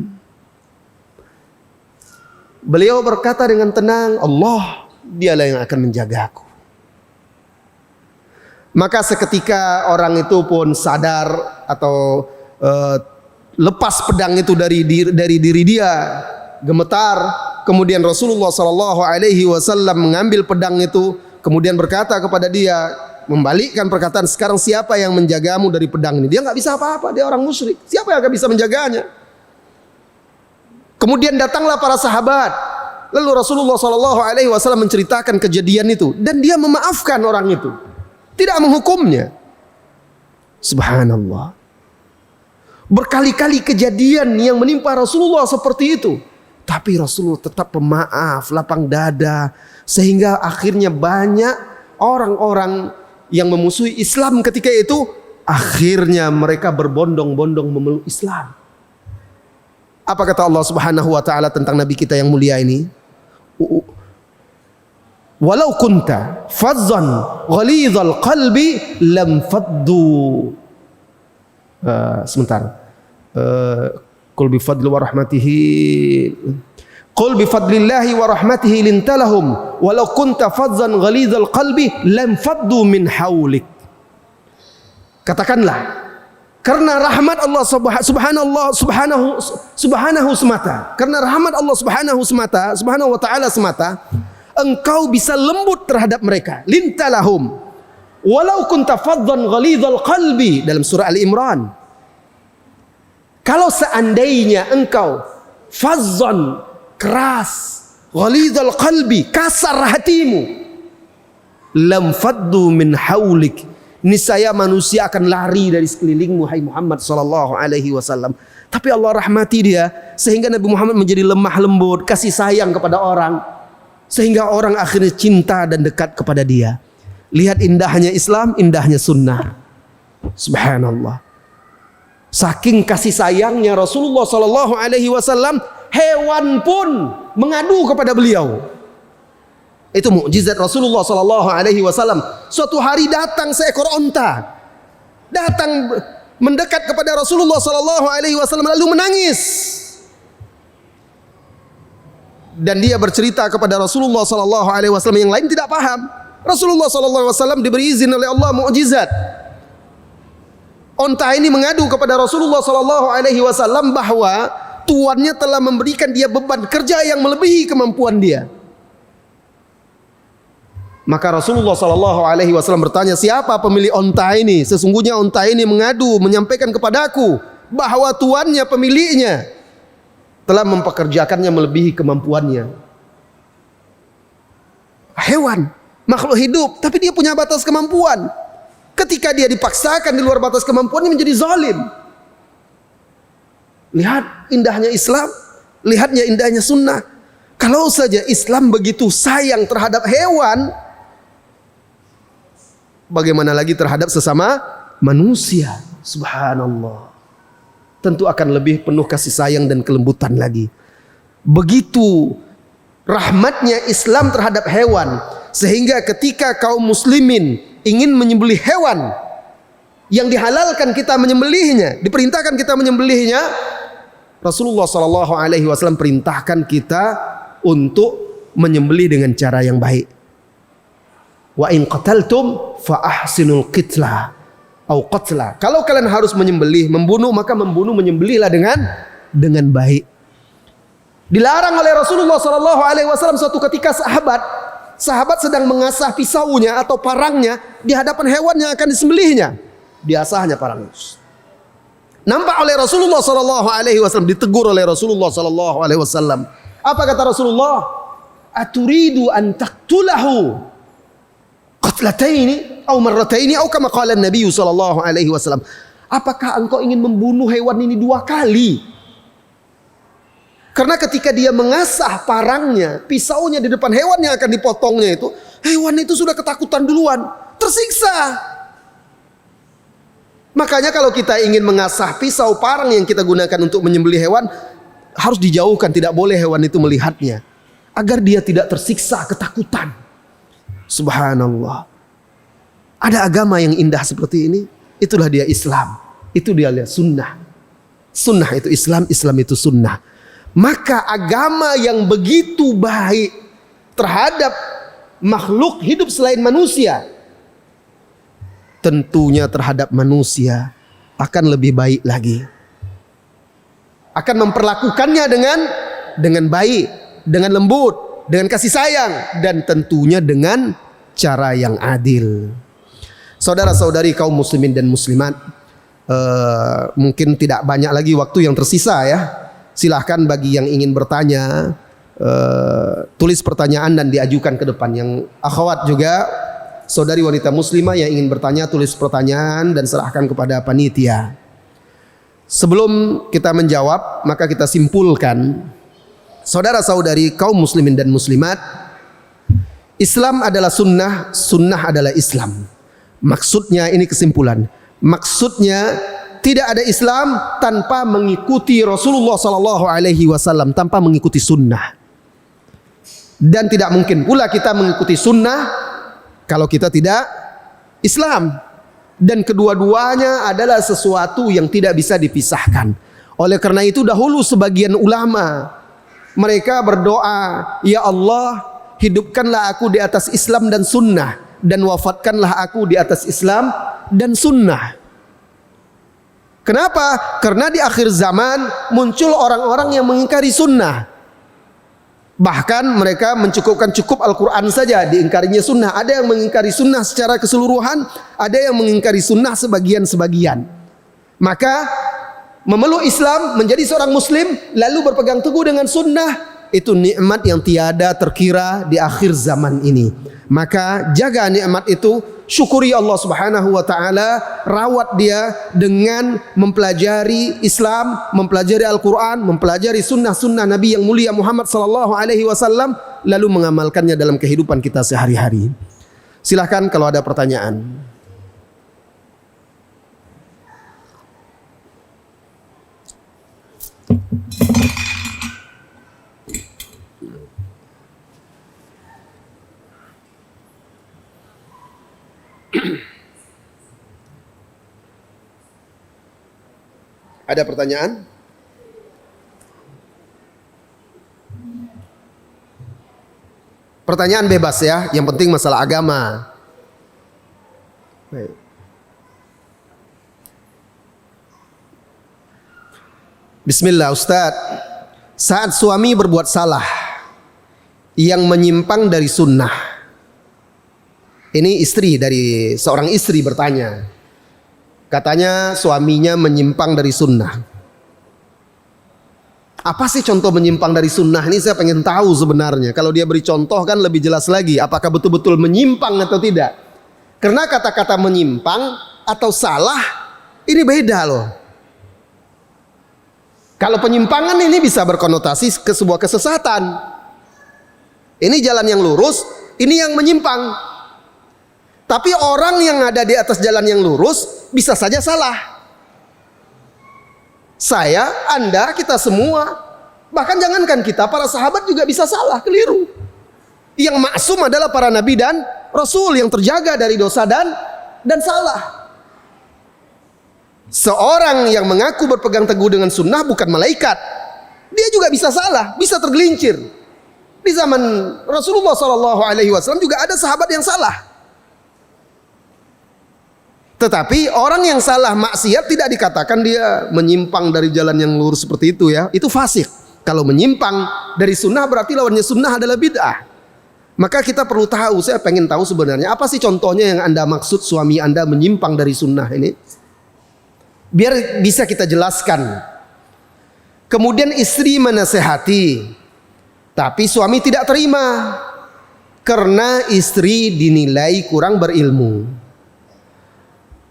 beliau berkata dengan tenang, Allah dialah yang akan menjagaku. Maka seketika orang itu pun sadar atau lepas pedang itu dari diri dia, gemetar. Kemudian Rasulullah Sallallahu Alaihi Wasallam mengambil pedang itu, kemudian berkata kepada dia, membalikkan perkataan, sekarang siapa yang menjagamu dari pedang ini? Dia nggak bisa apa-apa, dia orang musyrik. Siapa yang akan bisa menjaganya? Kemudian datanglah para sahabat. Lalu Rasulullah Sallallahu Alaihi Wasallam menceritakan kejadian itu dan dia memaafkan orang itu, tidak menghukumnya. Subhanallah. Berkali-kali kejadian yang menimpa Rasulullah seperti itu, tapi Rasulullah tetap pemaaf, lapang dada, sehingga akhirnya banyak orang-orang yang memusuhi Islam ketika itu, akhirnya mereka berbondong-bondong memeluk Islam. Apa kata Allah Subhanahu wa taala tentang nabi kita yang mulia ini? Walau kunta fazzan ghalidhal qalbi lam faddu. Qul bi fadli wa rahmatihi, qul bi fadlillahi wa rahmatihi lintalahum walau kunta fazzan ghalidhal qalbi lam faddu min haulik. Katakanlah, karena rahmat Allah subhanahu semata, karena rahmat Allah subhanahu wa ta'ala semata, engkau bisa lembut terhadap mereka. Lintalahum walau kunta fazzan ghalidhal qalbi, dalam surah Al-Imran. Kalau seandainya engkau fazzan, keras, ghalidhal qalbi, kasar hatimu, lam faddu min haulik, niscaya manusia akan lari dari sekelilingmu, hai Muhammad sallallahu alaihi wasallam. Tapi Allah rahmati dia sehingga Nabi Muhammad menjadi lemah lembut, kasih sayang kepada orang, sehingga orang akhirnya cinta dan dekat kepada dia. Lihat indahnya Islam, indahnya sunnah. Subhanallah. Saking kasih sayangnya Rasulullah sallallahu alaihi wasallam, hewan pun mengadu kepada beliau. Itu mukjizat Rasulullah sallallahu alaihi wasallam. Suatu hari datang seekor onta, datang mendekat kepada Rasulullah sallallahu alaihi wasallam lalu menangis. Dan dia bercerita kepada Rasulullah sallallahu alaihi wasallam, yang lain tidak paham. Rasulullah sallallahu alaihi wasallam diberi izin oleh Allah mukjizat. Onta ini mengadu kepada Rasulullah sallallahu alaihi wasallam bahwa tuannya telah memberikan dia beban kerja yang melebihi kemampuan dia. Maka Rasulullah Sallallahu Alaihi Wasallam bertanya, siapa pemilik onta ini? Sesungguhnya onta ini mengadu, menyampaikan kepadaku bahwa tuannya, pemiliknya telah mempekerjakannya melebihi kemampuannya. Hewan, makhluk hidup, tapi dia punya batas kemampuan. Ketika dia dipaksakan di luar batas kemampuannya menjadi zalim. Lihat indahnya Islam, lihatnya indahnya sunnah. Kalau saja Islam begitu sayang terhadap hewan, bagaimana lagi terhadap sesama manusia? Subhanallah. Tentu akan lebih penuh kasih sayang dan kelembutan lagi. Begitu rahmatnya Islam terhadap hewan, sehingga ketika kaum muslimin ingin menyembelih hewan yang dihalalkan kita menyembelihnya, diperintahkan kita menyembelihnya, Rasulullah Sallallahu Alaihi Wasallam perintahkan kita untuk menyembelih dengan cara yang baik. Wa in qataltum fa ahsinul qitla au qatla. Kalau kalian harus menyembelih, membunuh, maka membunuh, menyembelihlah dengan baik. Dilarang oleh Rasulullah Sallallahu Alaihi Wasallam suatu ketika sahabat sedang mengasah pisaunya atau parangnya di hadapan hewan yang akan disembelihnya. Diasahnya parangnya. Nampak oleh Rasulullah Sallallahu Alaihi Wasallam, ditegur oleh Rasulullah Sallallahu Alaihi Wasallam. Apa kata Rasulullah? Aturidu an taqtulahu qatlataini atau marrataini atau kama qala Nabi Sallallahu Alaihi Wasallam. Apakah engkau ingin membunuh hewan ini 2 kali? Karena ketika dia mengasah parangnya, pisaunya di depan hewan yang akan dipotongnya itu, hewan itu sudah ketakutan duluan, tersiksa. Makanya kalau kita ingin mengasah pisau parang yang kita gunakan untuk menyembelih hewan, harus dijauhkan, tidak boleh hewan itu melihatnya, agar dia tidak tersiksa ketakutan. Subhanallah. Ada agama yang indah seperti ini, itulah dia Islam, itu dia sunnah. Sunnah itu Islam, Islam itu sunnah. Maka agama yang begitu baik terhadap makhluk hidup selain manusia, tentunya terhadap manusia akan lebih baik lagi. Akan memperlakukannya dengan baik, dengan lembut, dengan kasih sayang, dan tentunya dengan cara yang adil. Saudara-saudari kaum muslimin dan muslimat, mungkin tidak banyak lagi waktu yang tersisa ya. Silahkan bagi yang ingin bertanya, tulis pertanyaan dan diajukan ke depan. Yang akhwat juga, saudari wanita muslimah yang ingin bertanya, tulis pertanyaan dan serahkan kepada panitia. Sebelum kita menjawab, maka kita simpulkan, saudara-saudari kaum muslimin dan muslimat, Islam adalah sunnah, sunnah adalah Islam. Maksudnya ini kesimpulan. Maksudnya tidak ada Islam tanpa mengikuti Rasulullah Sallallahu Alaihi Wasallam, tanpa mengikuti sunnah. Dan tidak mungkin pula kita mengikuti sunnah kalau kita tidak Islam. Dan kedua-duanya adalah sesuatu yang tidak bisa dipisahkan. Oleh karena itu dahulu sebagian ulama mereka berdoa, ya Allah, hidupkanlah aku di atas Islam dan sunnah, dan wafatkanlah aku di atas Islam dan sunnah. Kenapa? Karena di akhir zaman muncul orang-orang yang mengingkari sunnah. Bahkan mereka cukup Al-Quran saja, diingkarinya sunnah. Ada yang mengingkari sunnah secara keseluruhan, ada yang mengingkari sunnah sebagian-sebagian. Maka memeluk Islam, menjadi seorang muslim, lalu berpegang teguh dengan sunnah, itu nikmat yang tiada terkira di akhir zaman ini. Maka jaga nikmat itu, syukuri Allah Subhanahu wa taala, rawat dia dengan mempelajari Islam, mempelajari Al-Qur'an, mempelajari sunnah-sunnah Nabi yang mulia Muhammad sallallahu alaihi wasallam, lalu mengamalkannya dalam kehidupan kita sehari-hari. Silahkan kalau ada pertanyaan. Ada pertanyaan? Pertanyaan bebas ya, yang penting masalah agama. Baik. Bismillah Ustaz. Saat suami berbuat salah yang menyimpang dari sunnah, Ini istri dari seorang istri bertanya. Katanya suaminya menyimpang dari sunnah. Apa sih contoh menyimpang dari sunnah? Ini saya pengen tahu sebenarnya. Kalau dia beri contoh kan lebih jelas lagi. Apakah betul-betul menyimpang atau tidak? Karena kata-kata menyimpang atau salah ini beda loh. Kalau penyimpangan ini bisa berkonotasi ke sebuah kesesatan. Ini jalan yang lurus, ini yang menyimpang. Tapi orang yang ada di atas jalan yang lurus bisa saja salah. Saya, Anda, kita semua, bahkan jangankan kita, para sahabat juga bisa salah, keliru. Yang maksum adalah para nabi dan rasul yang terjaga dari dosa dan salah. Seorang yang mengaku berpegang teguh dengan sunnah bukan malaikat. Dia juga bisa salah, bisa tergelincir. Di zaman Rasulullah SAW juga ada sahabat yang salah. Tetapi orang yang salah maksiat tidak dikatakan dia menyimpang dari jalan yang lurus seperti itu ya. Itu fasik. Kalau menyimpang dari sunnah berarti lawannya sunnah adalah bid'ah. Maka kita perlu tahu, saya pengen tahu sebenarnya apa sih contohnya yang Anda maksud suami Anda menyimpang dari sunnah ini. Biar bisa kita jelaskan. Kemudian istri menasehati, tapi suami tidak terima karena istri dinilai kurang berilmu.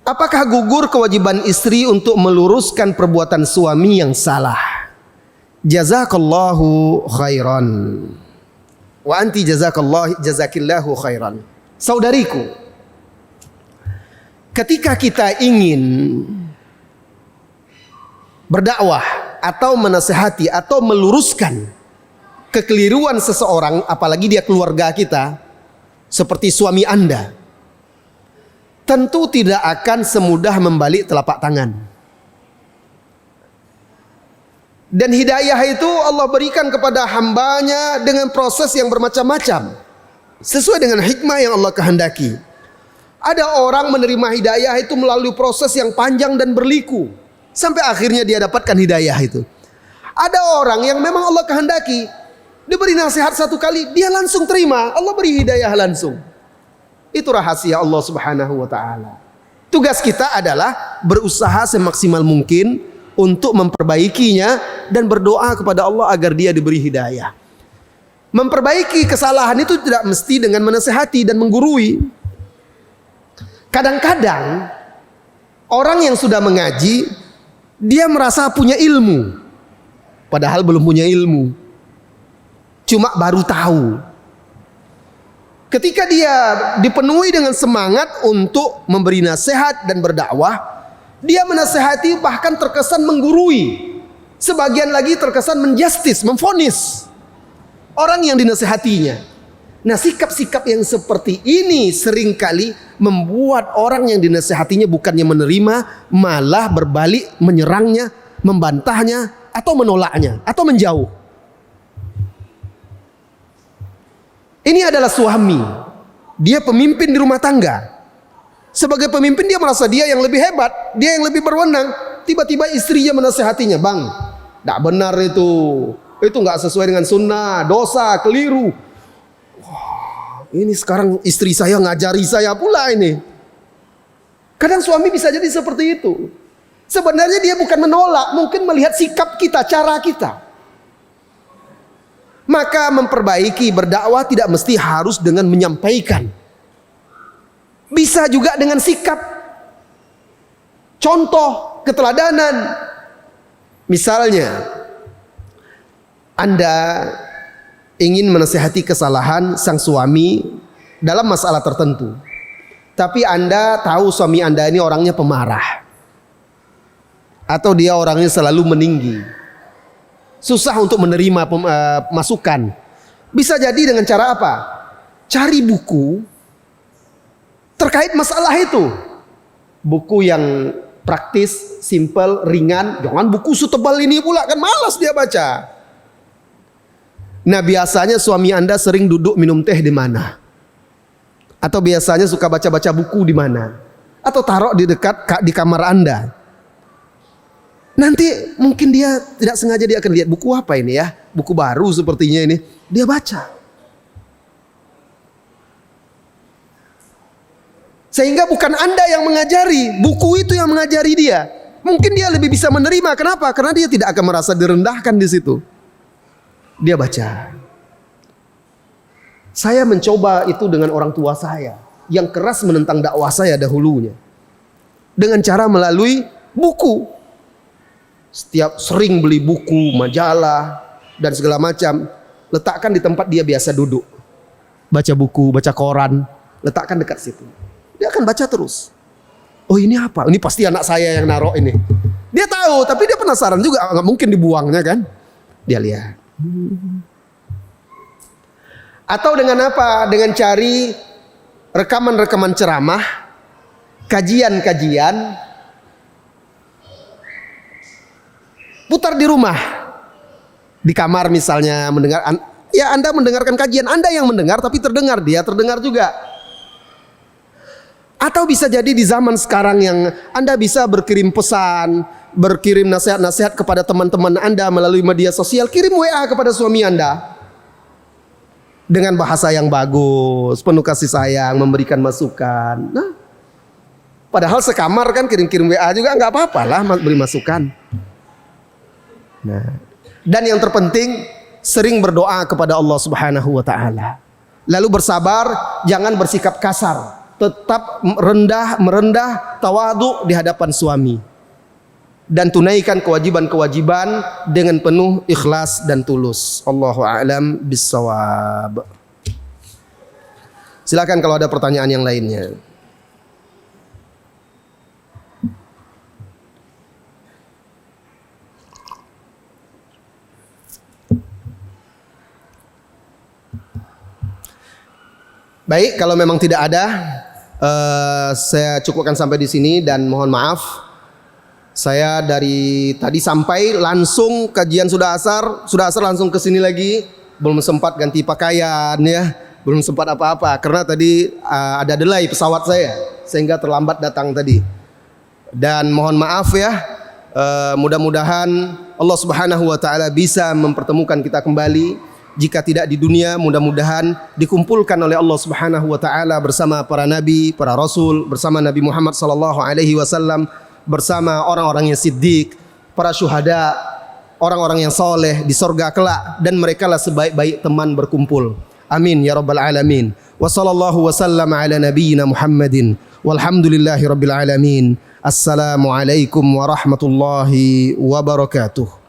Apakah gugur kewajiban istri untuk meluruskan perbuatan suami yang salah? Jazakallahu khairan. Wa anti jazakillahu khairan. Saudariku, ketika kita ingin berdakwah atau menasihati atau meluruskan kekeliruan seseorang, apalagi dia keluarga kita, seperti suami Anda, tentu tidak akan semudah membalik telapak tangan. Dan hidayah itu Allah berikan kepada hambanya dengan proses yang bermacam-macam, sesuai dengan hikmah yang Allah kehendaki. Ada orang menerima hidayah itu melalui proses yang panjang dan berliku, sampai akhirnya dia dapatkan hidayah itu. Ada orang yang memang Allah kehendaki, diberi nasihat satu kali, dia langsung terima, Allah beri hidayah langsung. Itu rahasia Allah Subhanahu wa ta'ala. Tugas kita adalah berusaha semaksimal mungkin untuk memperbaikinya dan berdoa kepada Allah agar dia diberi hidayah. Memperbaiki kesalahan itu tidak mesti dengan menasihati dan menggurui. Kadang-kadang orang yang sudah mengaji, dia merasa punya ilmu, padahal belum punya ilmu, cuma baru tahu. Ketika dia dipenuhi dengan semangat untuk memberi nasihat dan berdakwah, dia menasihati bahkan terkesan menggurui. Sebagian lagi terkesan menjustis, memvonis orang yang dinasihatinya. Nah, sikap-sikap yang seperti ini seringkali membuat orang yang dinasihatinya bukannya menerima, malah berbalik menyerangnya, membantahnya, atau menolaknya, atau menjauh. Ini adalah suami, dia pemimpin di rumah tangga. Sebagai pemimpin dia merasa dia yang lebih hebat, dia yang lebih berwenang. Tiba-tiba istrinya menasehatinya, bang, tidak benar itu nggak sesuai dengan sunnah, dosa, keliru. Wah, ini sekarang istri saya ngajari saya pula ini. Kadang suami bisa jadi seperti itu. Sebenarnya dia bukan menolak, mungkin melihat sikap kita, cara kita. Maka memperbaiki berdakwah tidak mesti harus dengan menyampaikan. Bisa juga dengan sikap. Contoh, keteladanan. Misalnya, Anda ingin menasihati kesalahan sang suami dalam masalah tertentu. Tapi Anda tahu suami Anda ini orangnya pemarah. Atau dia orangnya selalu meninggi. Susah untuk menerima masukan. Bisa jadi dengan cara apa? Cari buku terkait masalah itu. Buku yang praktis, simple, ringan. Jangan buku setebal ini pula, kan malas dia baca. Nah, biasanya suami Anda sering duduk minum teh di mana? Atau biasanya suka baca-baca buku di mana? Atau taruh di dekat di kamar Anda. Nanti mungkin dia tidak sengaja dia akan lihat buku apa ini ya, buku baru sepertinya ini, dia baca. Sehingga bukan Anda yang mengajari, buku itu yang mengajari dia. Mungkin dia lebih bisa menerima. Kenapa? Karena dia tidak akan merasa direndahkan di situ. Dia baca. Saya mencoba itu dengan orang tua saya yang keras menentang dakwah saya dahulunya. Dengan cara melalui buku. Setiap sering beli buku, majalah, dan segala macam. Letakkan di tempat dia biasa duduk. Baca buku, baca koran. Letakkan dekat situ. Dia akan baca terus. Oh ini apa? Ini pasti anak saya yang naruh ini. Dia tahu, tapi dia penasaran juga. Nggak mungkin dibuangnya kan? Dia lihat. Atau dengan apa? Dengan cari rekaman-rekaman ceramah, kajian-kajian, putar di rumah, di kamar misalnya mendengar. Ya Anda mendengarkan kajian, Anda yang mendengar tapi terdengar, dia terdengar juga. Atau bisa jadi di zaman sekarang yang Anda bisa berkirim pesan, berkirim nasihat-nasihat kepada teman-teman Anda melalui media sosial. Kirim WA kepada suami Anda dengan bahasa yang bagus, penuh kasih sayang, memberikan masukan. Nah, padahal sekamar kan kirim-kirim WA juga nggak apa-apa lah, beri masukan. Nah, dan yang terpenting sering berdoa kepada Allah Subhanahu wa taala. Lalu bersabar, jangan bersikap kasar. Tetap merendah, tawadhu di hadapan suami. Dan tunaikan kewajiban-kewajiban dengan penuh ikhlas dan tulus. Allahu a'lam bissawab. Silakan kalau ada pertanyaan yang lainnya. Baik, kalau memang tidak ada, saya cukupkan sampai di sini dan mohon maaf. Saya dari tadi sampai langsung kajian sudah asar langsung ke sini lagi, belum sempat ganti pakaian ya, belum sempat apa-apa karena tadi ada delay pesawat saya sehingga terlambat datang tadi. Dan mohon maaf ya, mudah-mudahan Allah Subhanahu wa taala bisa mempertemukan kita kembali. Jika tidak di dunia, mudah-mudahan dikumpulkan oleh Allah Subhanahu wa taala bersama para nabi, para rasul, bersama Nabi Muhammad sallallahu alaihi wasallam, bersama orang-orang yang siddiq, para syuhada, orang-orang yang soleh di surga kelak, dan merekalah sebaik-baik teman berkumpul. Amin ya rabbal alamin. Wa sallallahu wasallam ala nabiyyina Muhammadin walhamdulillahi rabbil alamin. Assalamualaikum warahmatullahi wabarakatuh.